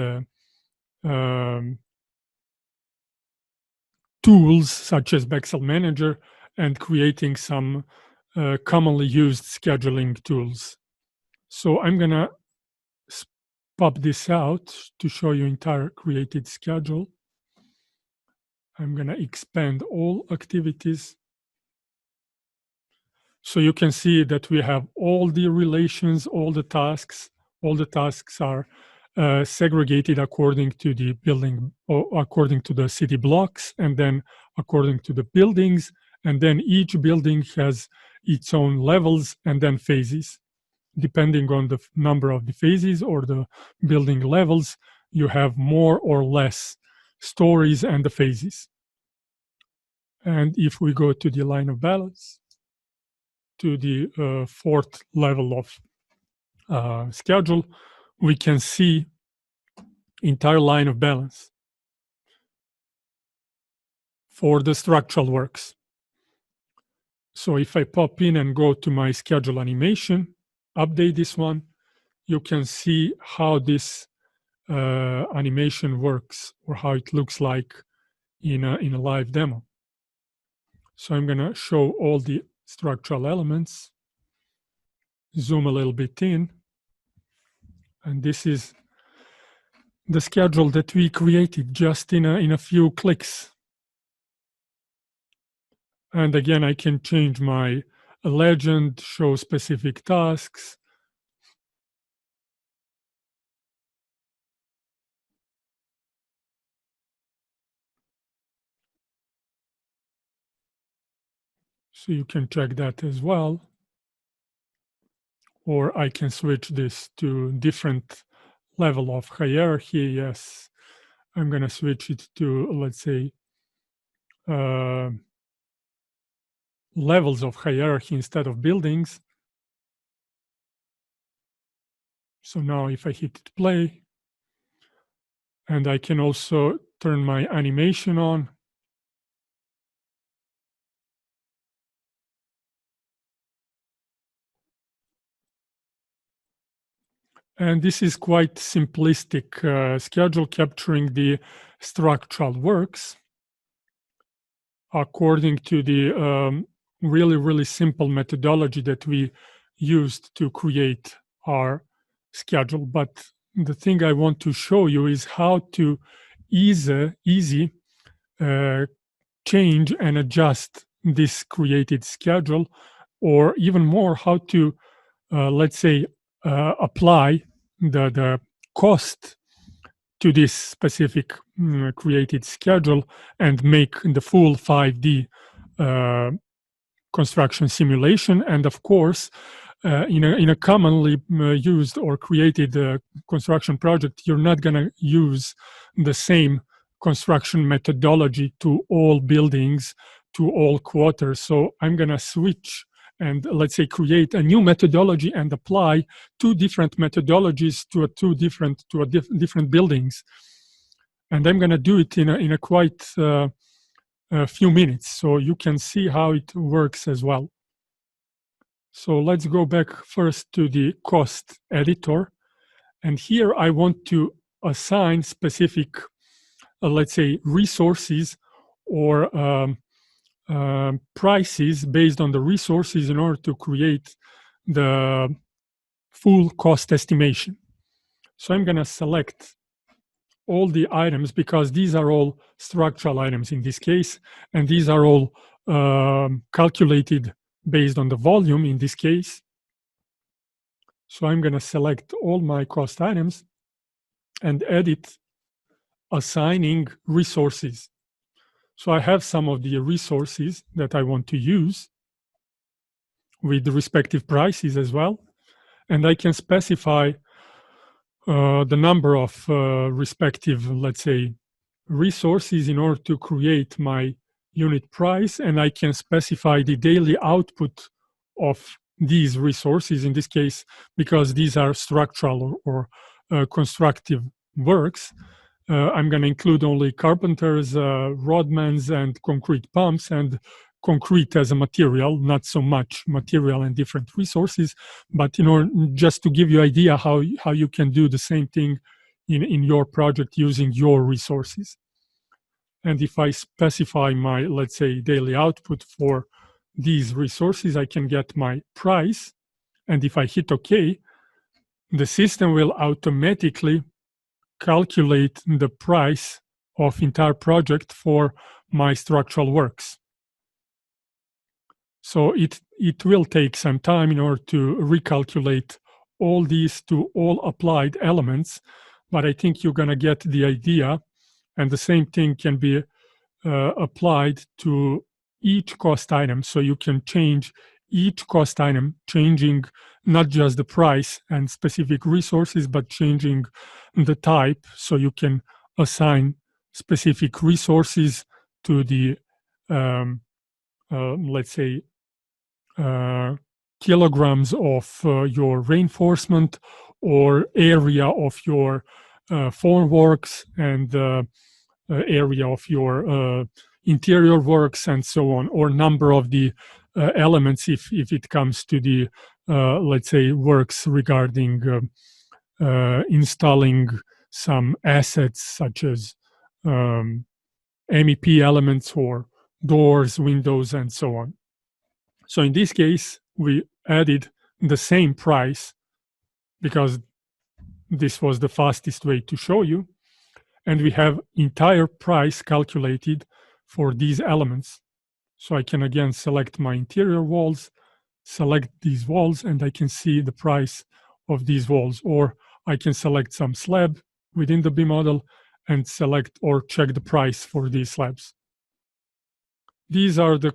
tools such as BEXEL Manager and creating some commonly used scheduling tools. So I'm going to pop this out to show you entire created schedule. I'm going to expand all activities. So you can see that we have all the relations, all the tasks. All the tasks are segregated according to the building, or according to the city blocks, and then according to the buildings. And then each building has its own levels and then phases. Depending on the number of the phases or the building levels, you have more or less stories and the phases. And if we go to the line of balance, to the fourth level of schedule, we can see entire line of balance for the structural works. So if I pop in and go to my schedule animation, update this one, you can see how this animation works, or how it looks like in a live demo. So I'm going to show all the structural elements, zoom a little bit in, and this is the schedule that we created just in a few clicks. And again, I can change my legend, show specific tasks. So you can check that as well. Or I can switch this to different level of hierarchy. Yes, I'm going to switch it to, let's say, levels of hierarchy instead of buildings. So now if I hit play, and I can also turn my animation on. And this is quite simplistic schedule capturing the structural works according to the really simple methodology that we used to create our schedule. But the thing I want to show you is how to easy change and adjust this created schedule, or even more, how to let's say apply the cost to this specific created schedule and make the full 5D construction simulation. And of course, in a commonly used or created construction project, you're not going to use the same construction methodology to all buildings, to all quarters. So I'm going to switch and let's say create a new methodology and apply two different methodologies to different buildings. And I'm going to do it in a quite a few minutes, so you can see how it works as well. So let's go back first to the cost editor. And here I want to assign specific, let's say, resources or prices based on the resources in order to create the full cost estimation. So I'm going to select all the items because these are all structural items in this case, and these are all calculated based on the volume in this case. So I'm going to select all my cost items and edit assigning resources. So I have some of the resources that I want to use with the respective prices as well. And I can specify the number of respective, let's say, resources in order to create my unit price. And I can specify the daily output of these resources in this case, because these are structural or constructive works. I'm going to include only carpenters, rodmans, and concrete pumps, and concrete as a material, not so much material and different resources, but just to give you idea how you can do the same thing in your project using your resources. And if I specify my, let's say, daily output for these resources, I can get my price. And if I hit OK, the system will automatically calculate the price of entire project for my structural works. So it will take some time in order to recalculate all these to all applied elements, but I think you're going to get the idea. And the same thing can be applied to each cost item. So you can change each cost item, changing not just the price and specific resources, but changing the type. So you can assign specific resources to the, let's say, kilograms of your reinforcement or area of your formworks and area of your interior works and so on, or number of the elements if it comes to the, let's say, works regarding installing some assets such as MEP elements or doors, windows, and so on. So in this case, we added the same price because this was the fastest way to show you. And we have entire price calculated for these elements. So I can again select my interior walls, select these walls, and I can see the price of these walls. Or I can select some slab within the BIM model and select or check the price for these slabs. These are the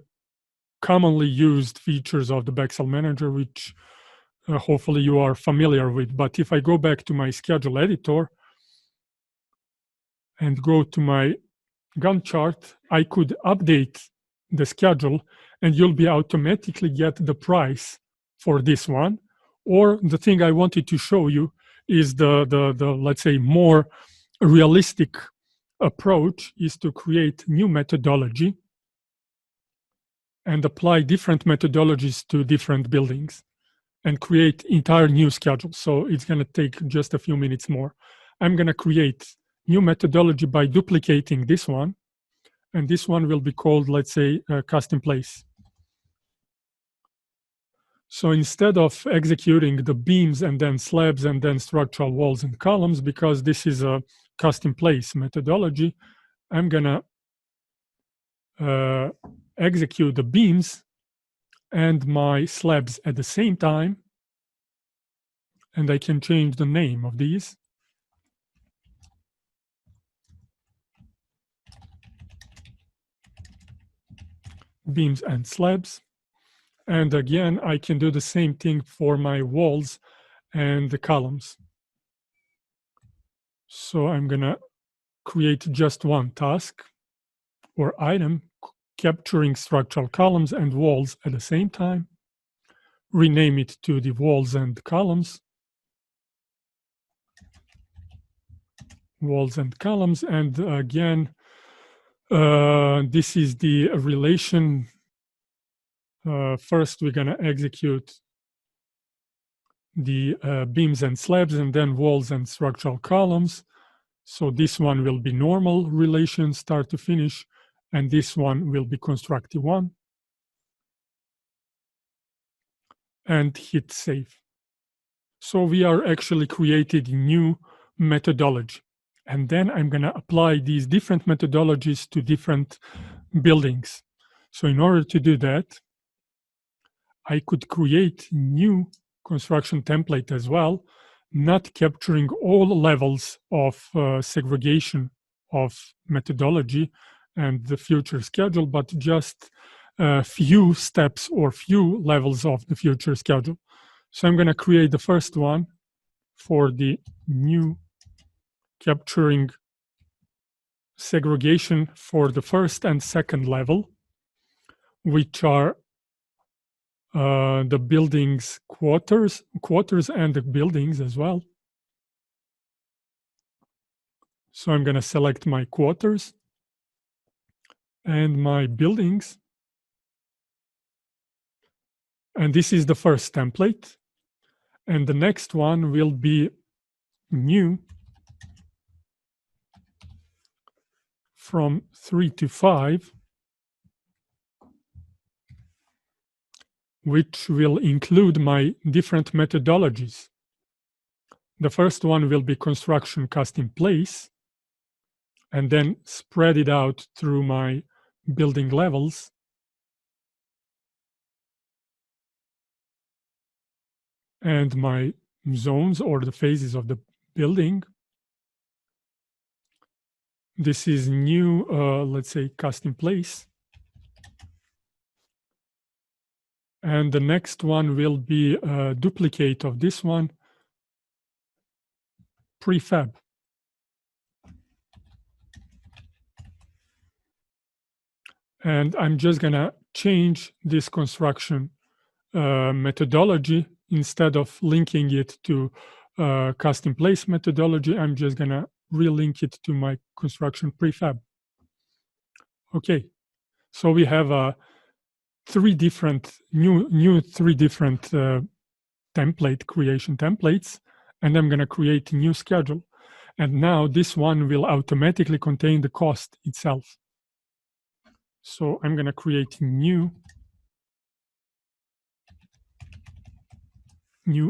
commonly used features of the BEXEL Manager, which hopefully you are familiar with. But if I go back to my schedule editor and go to my Gantt chart, I could update the schedule and you'll be automatically get the price for this one. Or the thing I wanted to show you is the let's say more realistic approach is to create new methodology and apply different methodologies to different buildings and create entire new schedule. So it's going to take just a few minutes more. I'm going to create new methodology by duplicating this one, and this one will be called, let's say, custom place. So instead of executing the beams and then slabs and then structural walls and columns, because this is a custom place methodology, I'm going to execute the beams and my slabs at the same time, and I can change the name of these. Beams and slabs. And again, I can do the same thing for my walls and the columns. So I'm gonna create just one task or item, capturing structural columns and walls at the same time, rename it to the walls and columns, and again, this is the relation. First, we're gonna execute the beams and slabs and then walls and structural columns. So this one will be normal relation start to finish, and this one will be constructive one. And hit save. So we are actually created new methodology. And then I'm gonna apply these different methodologies to different buildings. So in order to do that, I could create new construction template as well, not capturing all levels of segregation of methodology and the future schedule, but just a few steps or few levels of the future schedule. So I'm going to create the first one for the new capturing segregation for the first and second level, which are the buildings quarters and the buildings as well. So I'm going to select my quarters and my buildings. And this is the first template. And the next one will be new from 3 to 5, which will include my different methodologies. The first one will be construction custom place, and then spread it out through my building levels. And my zones or the phases of the building. This is new, let's say, custom place. And the next one will be a duplicate of this one, prefab. And I'm just gonna change this construction methodology. Instead of linking it to custom place methodology, I'm just gonna relink it to my construction prefab. Okay, so we have three different three different template creation templates, and I'm going to create a new schedule. And now this one will automatically contain the cost itself. So I'm going to create new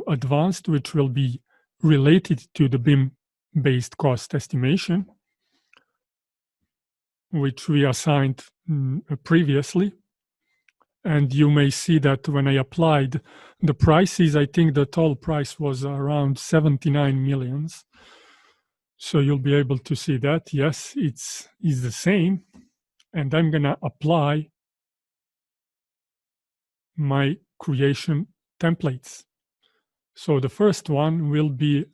advanced, which will be related to the BIM-based cost estimation, which we assigned previously. And you may see that when I applied the prices, I think the total price was around 79 millions. So you'll be able to see that, yes, it's the same. And I'm gonna apply my creation templates. So the first one will be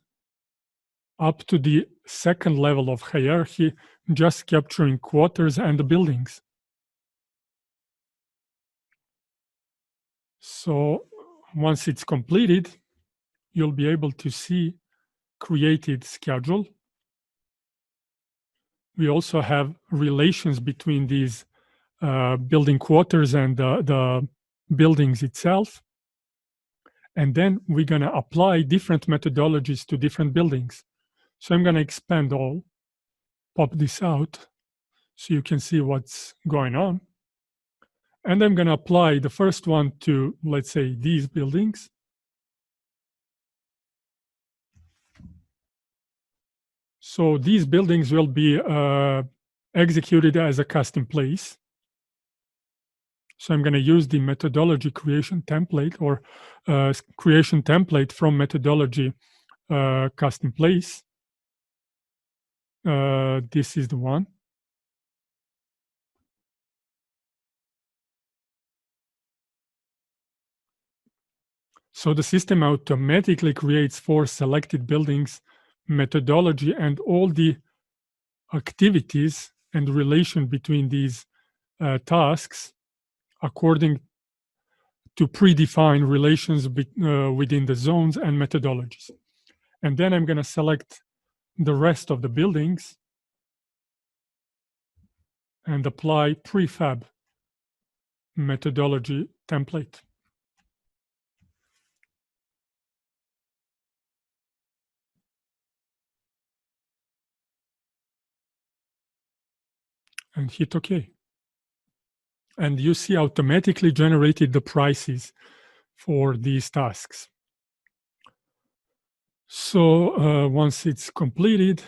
up to the second level of hierarchy, just capturing quarters and the buildings. So once it's completed, you'll be able to see created schedule. We also have relations between these building quarters and the buildings itself. And then we're going to apply different methodologies to different buildings. So I'm going to expand all, pop this out so you can see what's going on. And I'm going to apply the first one to, let's say, these buildings. So these buildings will be executed as a custom place. So I'm going to use the methodology creation template or creation template from methodology custom place. This is the one. So the system automatically creates for selected buildings methodology and all the activities and relation between these tasks according to predefined relations within the zones and methodologies. And then I'm going to select the rest of the buildings and apply prefab methodology template. And hit OK. And you see automatically generated the prices for these tasks. So once it's completed,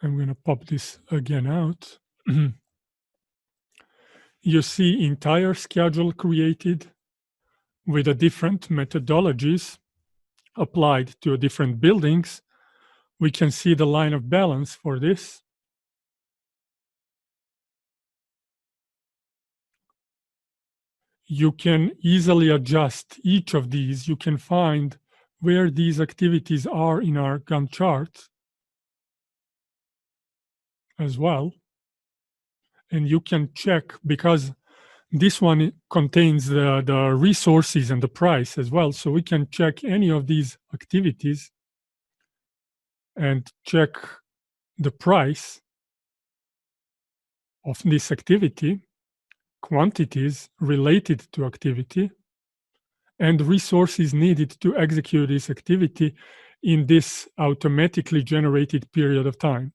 I'm going to pop this again out. You see entire schedule created with the different methodologies applied to different buildings. We can see the line of balance for this. You can easily adjust each of these. You can find where these activities are in our Gantt chart as well. And you can check, because this one contains the resources and the price as well. So we can check any of these activities and check the price of this activity, quantities related to activity, and resources needed to execute this activity in this automatically generated period of time.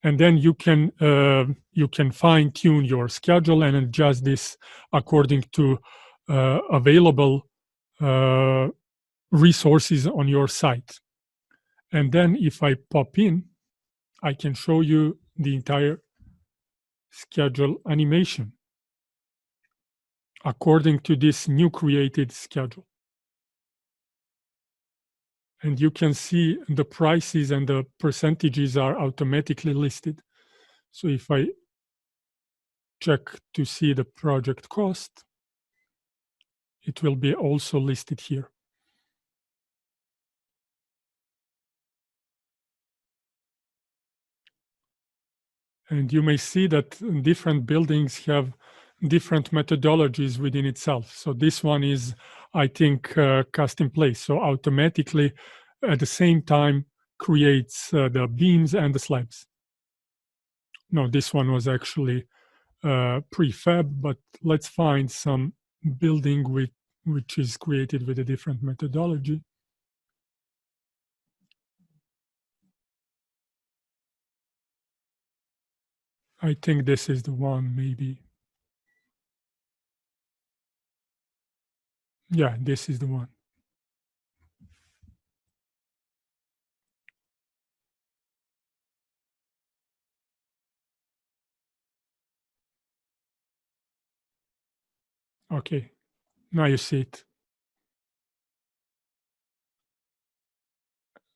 And then you can fine tune your schedule and adjust this according to available resources on your site. And then if I pop in, I can show you the entire schedule animation according to this new created schedule. And you can see the prices and the percentages are automatically listed. So if I check to see the project cost, it will be also listed here. And you may see that different buildings have different methodologies within itself. So this one is, I think, custom place. So automatically, at the same time, creates the beams and the slabs. No, this one was actually prefab, but let's find some building which is created with a different methodology. I think this is the one, maybe. Yeah, this is the one. Okay, now you see it.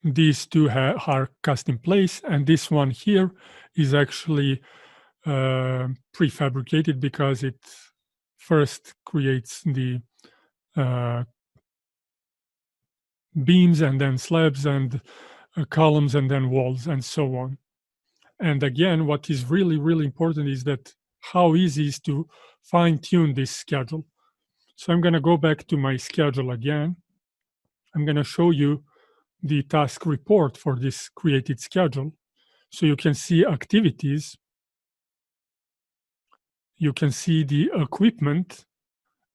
These two are cast in place, and this one here is actually prefabricated because it first creates the uh, beams and then slabs and columns and then walls and so on. And again, what is really, really important is that how easy is to fine tune this schedule. So I'm going to go back to my schedule again. I'm going to show you the task report for this created schedule. So you can see activities, you can see the equipment,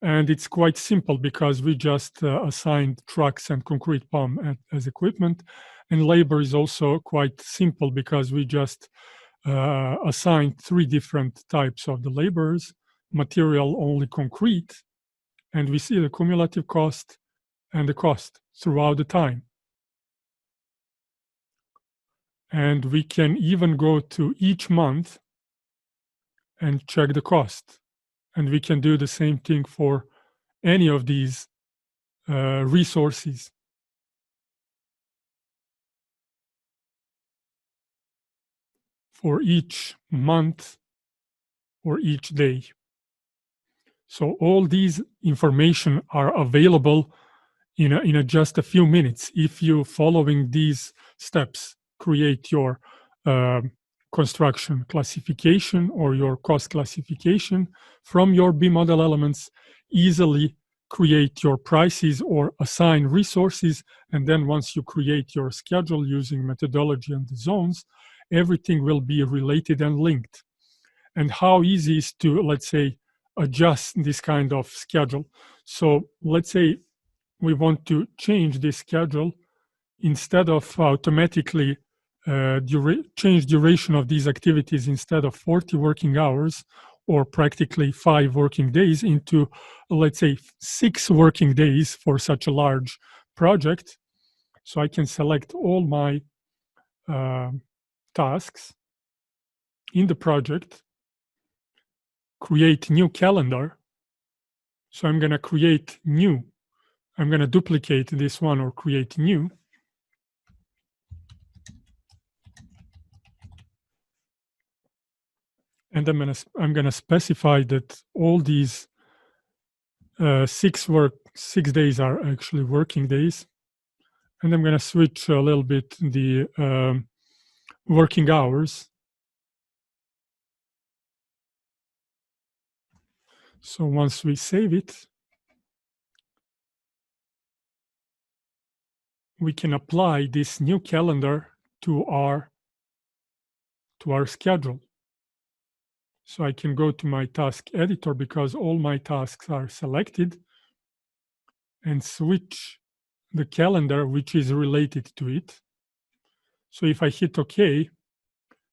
and it's quite simple because we just assigned trucks and concrete pump as equipment. And labor is also quite simple because we just assigned 3 different types of the laborers, material only concrete, and we see the cumulative cost and the cost throughout the time. And we can even go to each month and check the cost. And we can do the same thing for any of these resources. For each month or each day. So all these information are available in just a few minutes if you following these steps. Create your construction classification or your cost classification from your B model elements, easily create your prices or assign resources, and then once you create your schedule using methodology and the zones, everything will be related and linked. And how easy is to, let's say, adjust this kind of schedule. So let's say we want to change this schedule. Instead of automatically change duration of these activities, instead of 40 working hours or practically 5 working days, into, let's say, 6 working days for such a large project. So I can select all my tasks in the project, create new calendar. So I'm going to create new. I'm going to duplicate this one or create new. And I'm gonna specify that all these 6 days are actually working days. And I'm gonna switch a little bit the working hours. So once we save it, we can apply this new calendar to our schedule. So I can go to my task editor because all my tasks are selected, and switch the calendar which is related to it. So if I hit OK,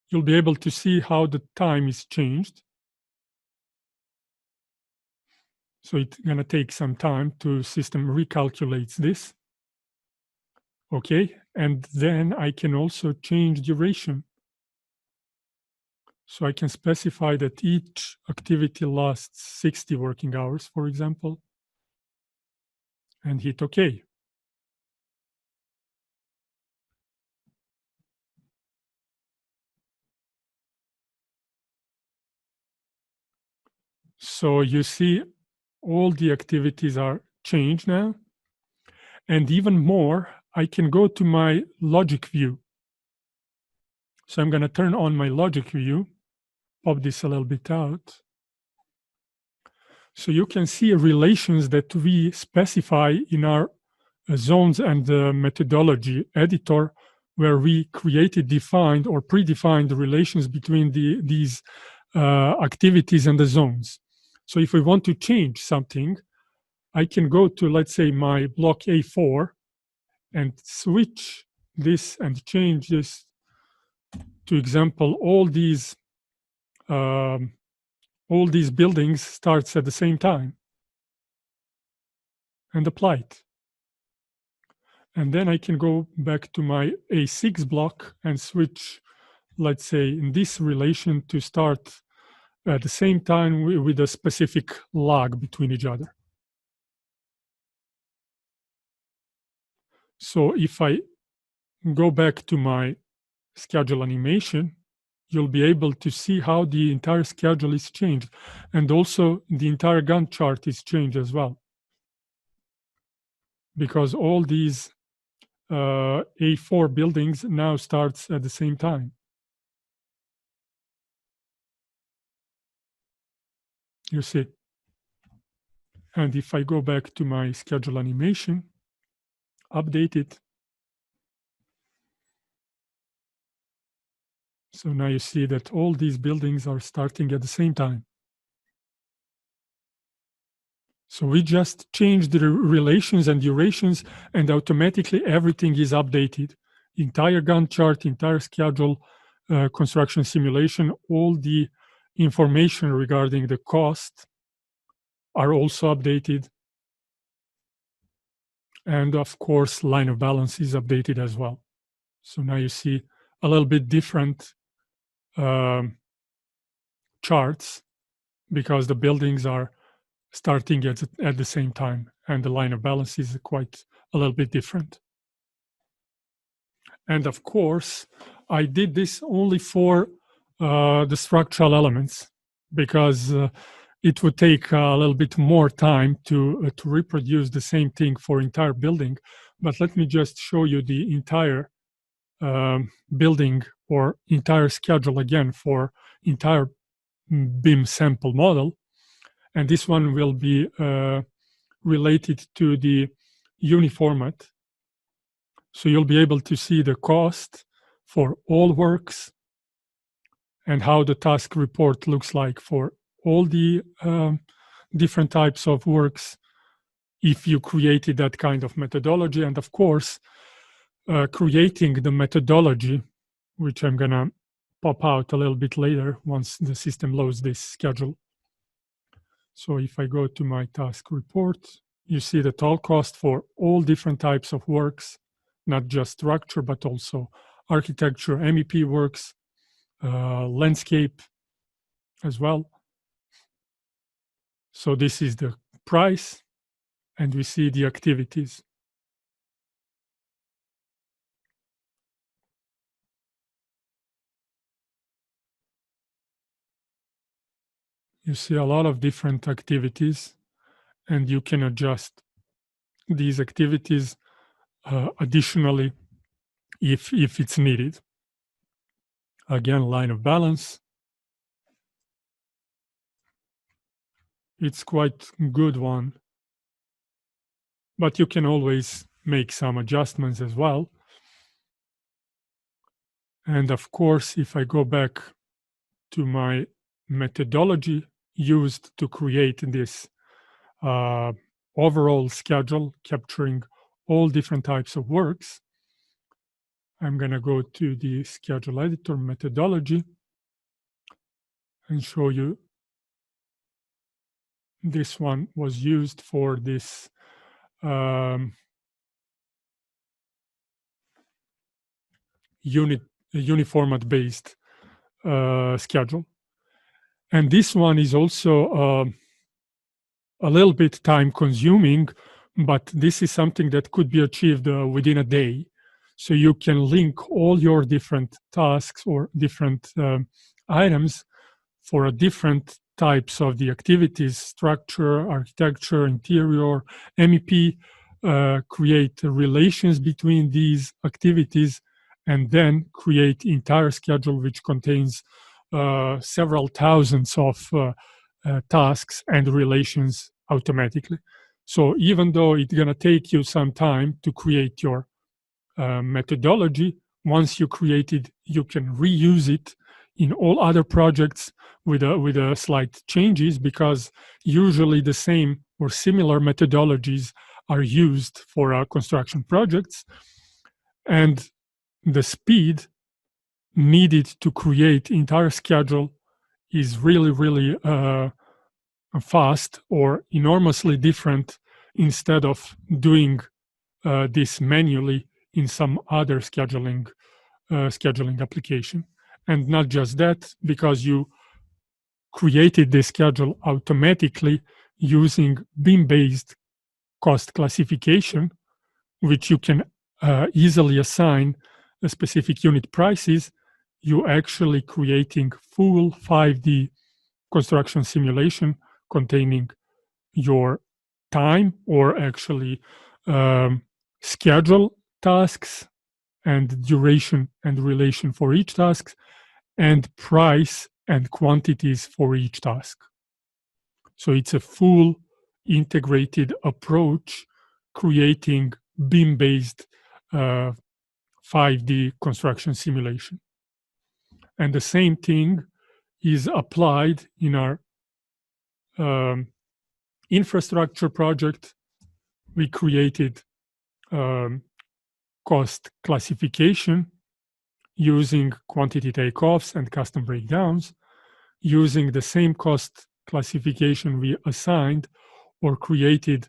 you'll be able to see how the time is changed. So it's going to take some time to system recalculates this. Okay, and then I can also change duration. So I can specify that each activity lasts 60 working hours, for example, and hit OK. So you see all the activities are changed now. And even more, I can go to my logic view. So I'm going to turn on my logic view, pop this a little bit out. So you can see relations that we specify in our zones and methodology editor, where we created, defined, or predefined the relations between these activities and the zones. So if we want to change something, I can go to, let's say, my block A4 and switch this and change this to example, all these buildings starts at the same time, and apply it. And then I can go back to my A6 block and switch, let's say, in this relation to start at the same time with a specific lag between each other. So if I go back to my schedule animation, you'll be able to see how the entire schedule is changed, and also the entire Gantt chart is changed as well, because all these A4 buildings now starts at the same time. You see. And if I go back to my schedule animation, update it. So now you see that all these buildings are starting at the same time. So we just changed the relations and durations, and automatically everything is updated. Entire Gantt chart, entire schedule, construction simulation, all the information regarding the cost are also updated. And of course, line of balance is updated as well. So now you see a little bit different charts, because the buildings are starting at the same time, and the line of balance is quite a little bit different. And of course, I did this only for the structural elements, because it would take a little bit more time to reproduce the same thing for entire building. But let me just show you the entire building or entire schedule again for entire BIM sample model. And this one will be related to the uniformat. So you'll be able to see the cost for all works and how the task report looks like for all the different types of works if you created that kind of methodology. And of course, creating the methodology, which I'm gonna pop out a little bit later once the system loads this schedule. So if I go to my task report, you see the total cost for all different types of works, not just structure, but also architecture, MEP works, landscape as well. So this is the price, and we see the activities. You see a lot of different activities, and you can adjust these activities additionally if it's needed. Again, line of balance. It's quite good one, but you can always make some adjustments as well. And of course, if I go back to my methodology used to create this overall schedule capturing all different types of works, I'm going to go to the schedule editor methodology and show you this one was used for this uniformat based schedule. And this one is also a little bit time consuming, but this is something that could be achieved within a day. So you can link all your different tasks or different items for different types of the activities, structure, architecture, interior, MEP, create relations between these activities, and then create entire schedule which contains several thousands of tasks and relations automatically. So even though it's going to take you some time to create your methodology, once you create it, you can reuse it in all other projects with a slight changes, because usually the same or similar methodologies are used for construction projects, and the speed needed to create entire schedule is really fast or enormously different, instead of doing this manually in some other scheduling application. And not just that, because you created this schedule automatically using beam-based cost classification, which you can easily assign a specific unit prices. You actually creating full 5D construction simulation containing your time, or actually schedule tasks and duration and relation for each task, and price and quantities for each task. So it's a full integrated approach creating BIM-based 5D construction simulation. And the same thing is applied in our infrastructure project. We created cost classification using quantity takeoffs and custom breakdowns, using the same cost classification we assigned or created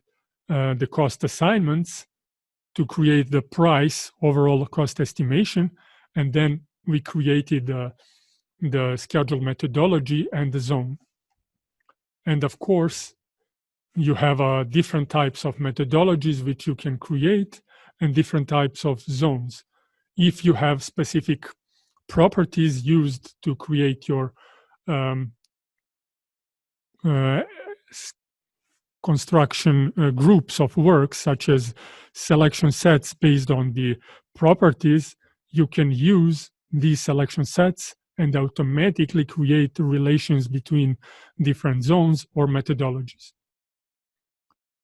the cost assignments to create the price overall cost estimation. And then we created the schedule methodology and the zone. And of course, you have different types of methodologies which you can create and different types of zones. If you have specific properties used to create your construction groups of work, such as selection sets based on the properties, you can use these selection sets and automatically create relations between different zones or methodologies.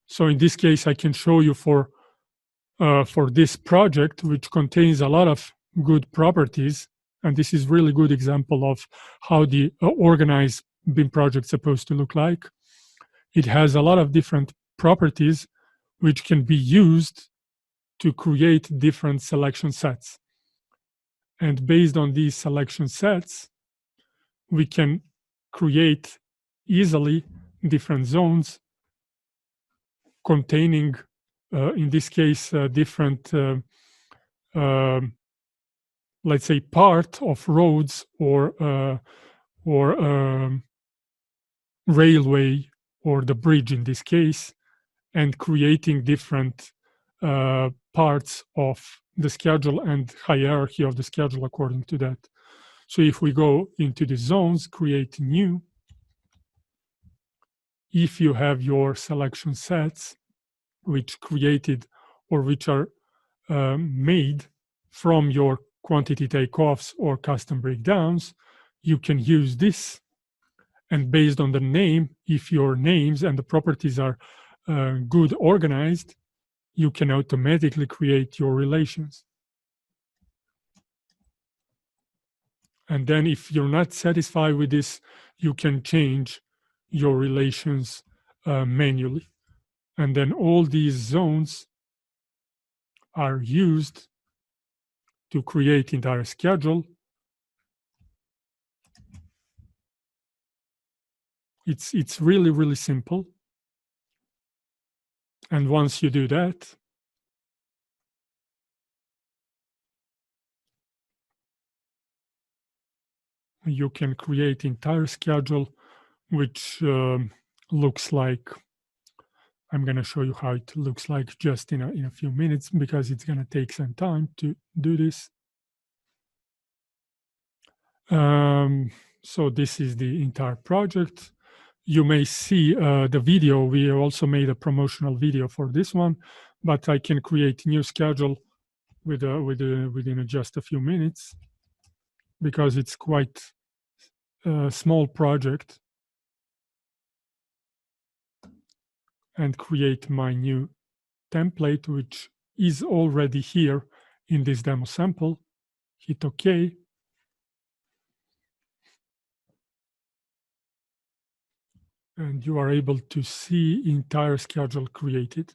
So in this case, I can show you for this project, which contains a lot of good properties, and this is really good example of how the organized BIM project is supposed to look like. It has a lot of different properties which can be used to create different selection sets. And based on these selection sets, we can create easily different zones containing, in this case, different, let's say, part of roads or railway, or the bridge in this case, and creating different parts of the schedule and hierarchy of the schedule according to that. So if we go into the zones, create new, if you have your selection sets which created or which are made from your quantity takeoffs or custom breakdowns, you can use this. And based on the name, if your names and the properties are good organized, you can automatically create your relations. And then if you're not satisfied with this, you can change your relations manually. And then all these zones are used to create entire schedule. It's really, really simple. And once you do that, you can create entire schedule, which looks like, I'm going to show you how it looks like just in a few minutes, because it's going to take some time to do this. So this is the entire project. You may see the video. We also made a promotional video for this one, but I can create new schedule within just a few minutes, because it's quite a small project, and create my new template, which is already here in this demo sample. Hit OK. And you are able to see entire schedule created.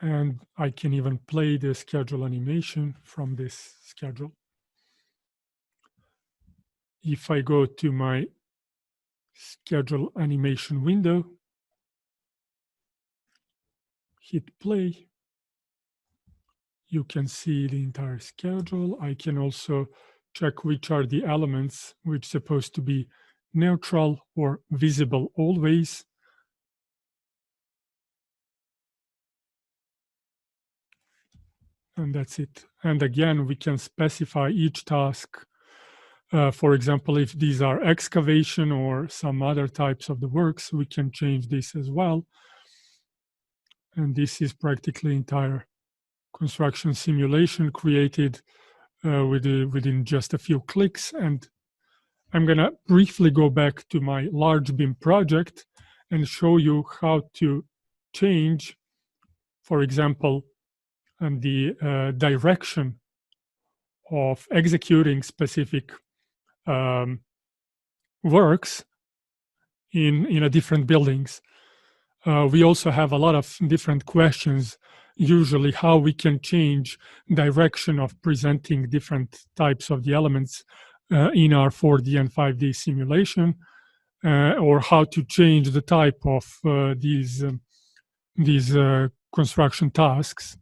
And I can even play the schedule animation from this schedule. If I go to my schedule animation window, hit play, You can see the entire schedule. I can also check which are the elements which are supposed to be neutral or visible always. And that's it. And again, we can specify each task. For example, if these are excavation or some other types of the works, we can change this as well. And this is practically entire construction simulation created within just a few clicks. And I'm going to briefly go back to my large beam project and show you how to change, for example, the direction of executing specific works in a different buildings. We also have a lot of different questions, usually how we can change direction of presenting different types of the elements in our 4D and 5D simulation, or how to change the type of these construction tasks.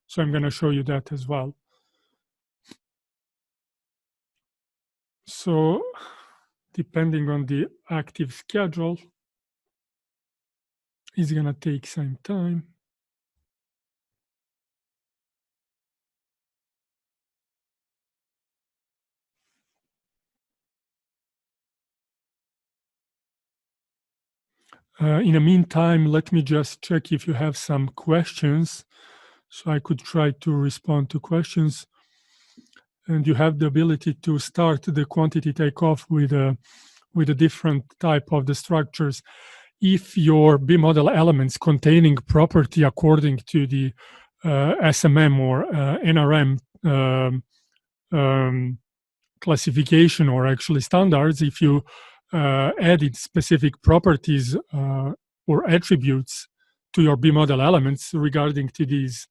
So I'm going to show you that as well. So depending on the active schedule, it's going to take some time. In the meantime, let me just check if you have some questions, so I could try to respond to questions. And you have the ability to start the quantity takeoff with a different type of the structures. If your B-model elements containing property according to the SMM or NRM classification, or actually standards, if you added specific properties or attributes to your B-model elements regarding to these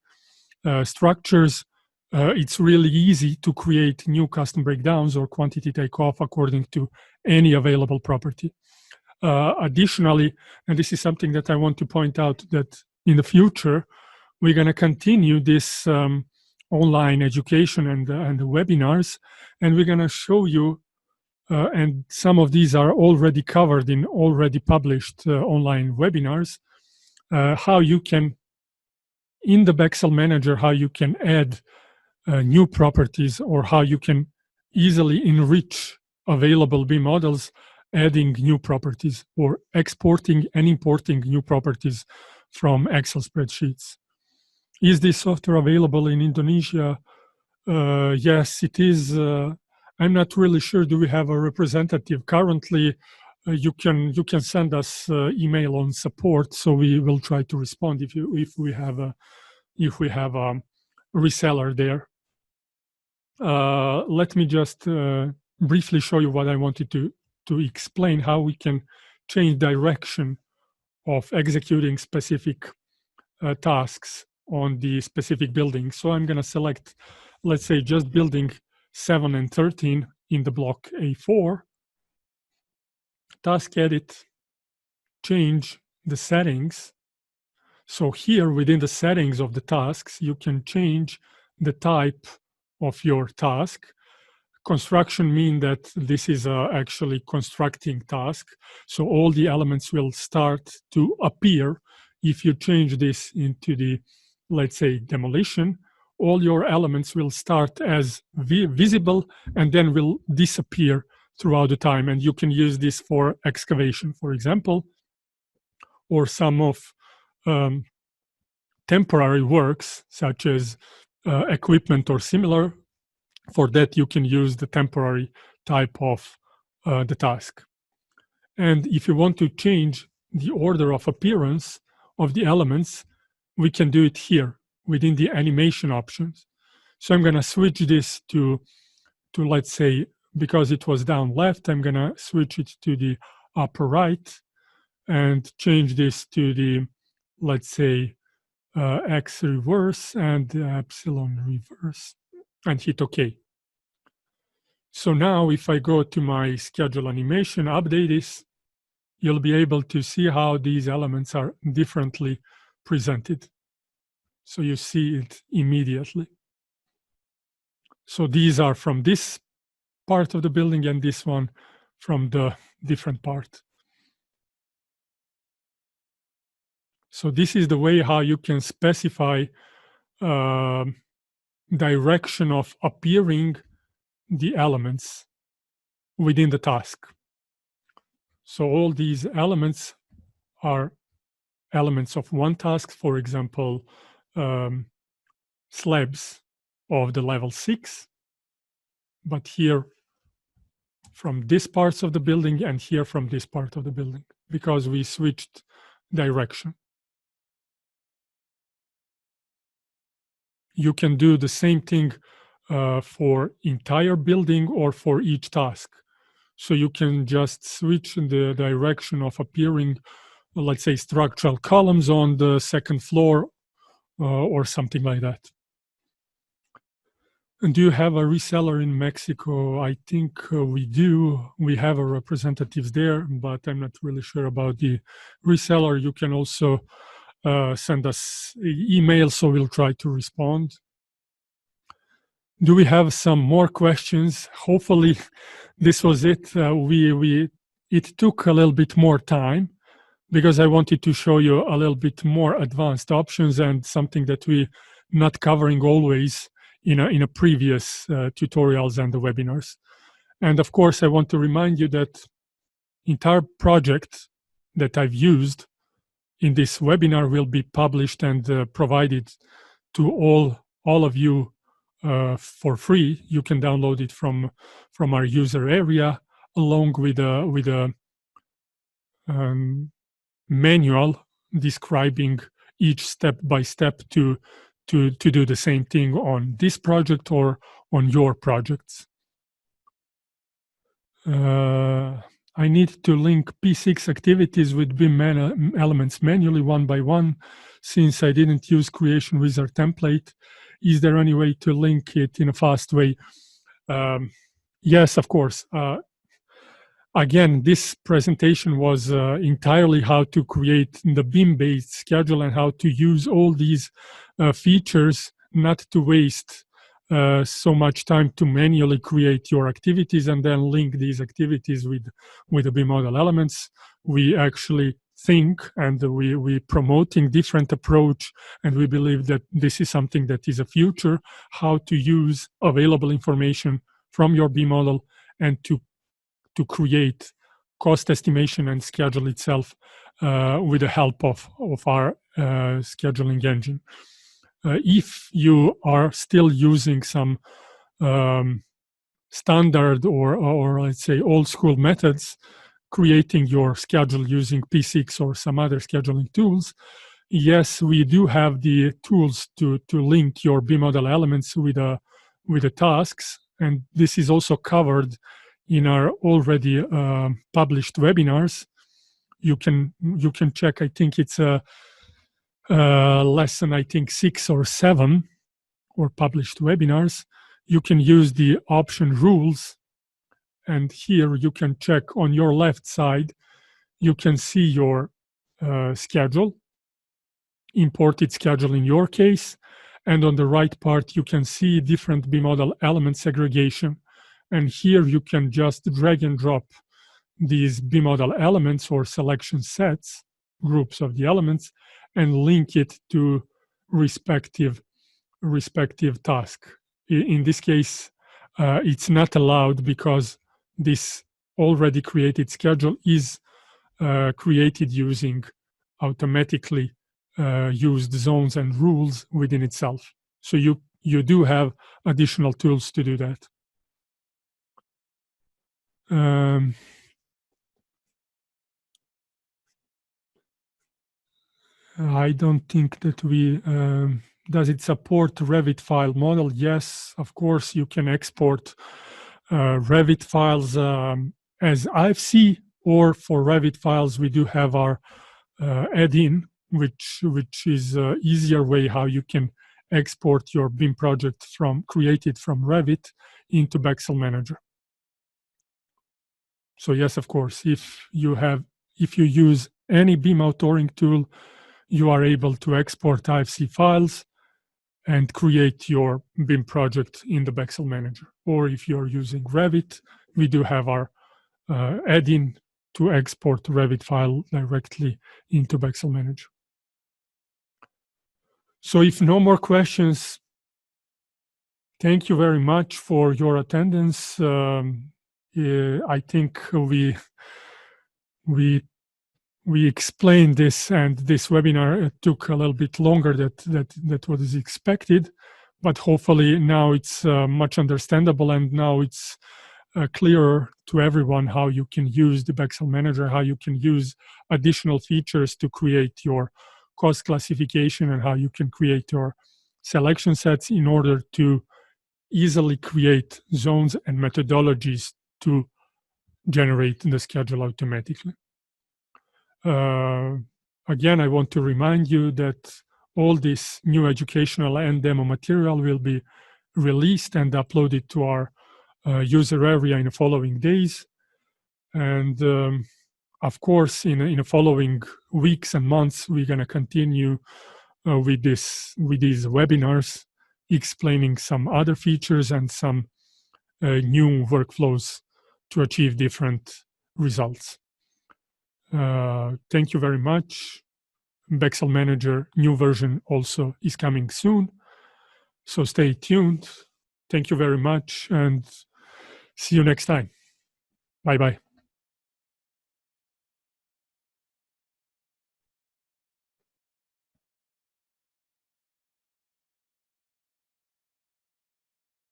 structures, it's really easy to create new custom breakdowns or quantity takeoff according to any available property. Additionally, and this is something that I want to point out, that in the future, we're going to continue this online education and webinars, and we're going to show you, and some of these are already covered in already published online webinars, how you can, in the BEXEL Manager, how you can add new properties, or how you can easily enrich available B models, adding new properties or exporting and importing new properties from Excel spreadsheets. Is this software available in Indonesia? Yes, it is. I'm not really sure. Do we have a representative currently? You can send us email on support, so we will try to respond if we have a reseller there. Let me just briefly show you what I wanted to explain, how we can change direction of executing specific tasks on the specific building. So I'm going to select, let's say, just building 7 and 13 in the block A4, task edit, change the settings. So here within the settings of the tasks, you can change the type of your task. Construction mean that this is actually constructing task. So all the elements will start to appear. If you change this into the, let's say, demolition, all your elements will start as visible and then will disappear throughout the time. And you can use this for excavation, for example, or some of temporary works, such as equipment or similar. For that, you can use the temporary type of the task. And if you want to change the order of appearance of the elements, we can do it here within the animation options. So I'm going to switch this to, let's say, because it was down left, I'm going to switch it to the upper right and change this to the, let's say, X reverse and epsilon reverse, and hit OK. So now if I go to my schedule animation, update this, you'll be able to see how these elements are differently presented. So you see it immediately. So these are from this part of the building and this one from the different part. So this is the way how you can specify direction of appearing the elements within the task. So all these elements are elements of one task, for example, slabs of the level 6, but here from this parts of the building and here from this part of the building, because we switched direction. You can do the same thing for entire building or for each task. So you can just switch the direction of appearing, let's say, structural columns on the second floor or something like that. And do you have a reseller in Mexico? I think we do. We have a representatives there, but I'm not really sure about the reseller. You can also send us email, so we'll try to respond. Do we have some more questions? Hopefully, this was it. It took a little bit more time because I wanted to show you a little bit more advanced options and something that we not covering always in a previous tutorials and the webinars. And of course, I want to remind you that entire project that I've used in this webinar will be published and provided to all of you for free. You can download it from our user area along with a manual describing each step by step to do the same thing on this project or on your projects. I need to link P6 activities with BIM elements manually one by one, since I didn't use Creation Wizard template. Is there any way to link it in a fast way? Yes, of course. Again, this presentation was entirely how to create the BIM-based schedule and how to use all these features, not to waste so much time to manually create your activities and then link these activities with the BIM model elements. We actually think and we promoting different approach, and we believe that this is something that is a future, how to use available information from your BIM model and to create cost estimation and schedule itself with the help of our scheduling engine. If you are still using some standard or let's say old school methods, creating your schedule using P6 or some other scheduling tools, yes, we do have the tools to link your BIM model elements with the tasks, and this is also covered in our already published webinars. You can check. I think it's a lesson, I think 6 or 7, or published webinars. You can use the option rules, and here you can check on your left side. You can see your schedule, imported schedule in your case, and on the right part you can see different BIM model element segregation. And here you can just drag and drop these BIM model elements or selection sets, groups of the elements, and link it to respective task. In this case, it's not allowed because this already created schedule is created using automatically used zones and rules within itself. So you do have additional tools to do that. I don't think that we does it support Revit file model? Yes, of course you can export Revit files as IFC, or for Revit files we do have our add-in, which is easier way how you can export your BIM project created from Revit into BEXEL Manager. So yes, of course, if you use any BIM authoring tool, you are able to export IFC files and create your BIM project in the BEXEL Manager. Or if you're using Revit, we do have our add-in to export Revit file directly into BEXEL Manager. So if no more questions, thank you very much for your attendance. I think we explained this, and this webinar took a little bit longer that was expected, but hopefully now it's much understandable, and now it's clearer to everyone how you can use the BEXEL Manager, how you can use additional features to create your cost classification, and how you can create your selection sets in order to easily create zones and methodologies to generate the schedule automatically. Again, I want to remind you that all this new educational and demo material will be released and uploaded to our user area in the following days. And of course, in the following weeks and months, we're going to continue with these webinars, explaining some other features and some new workflows to achieve different results. Thank you very much. BEXEL Manager new version also is coming soon, so stay tuned. Thank you very much, and see you next time. Bye-bye.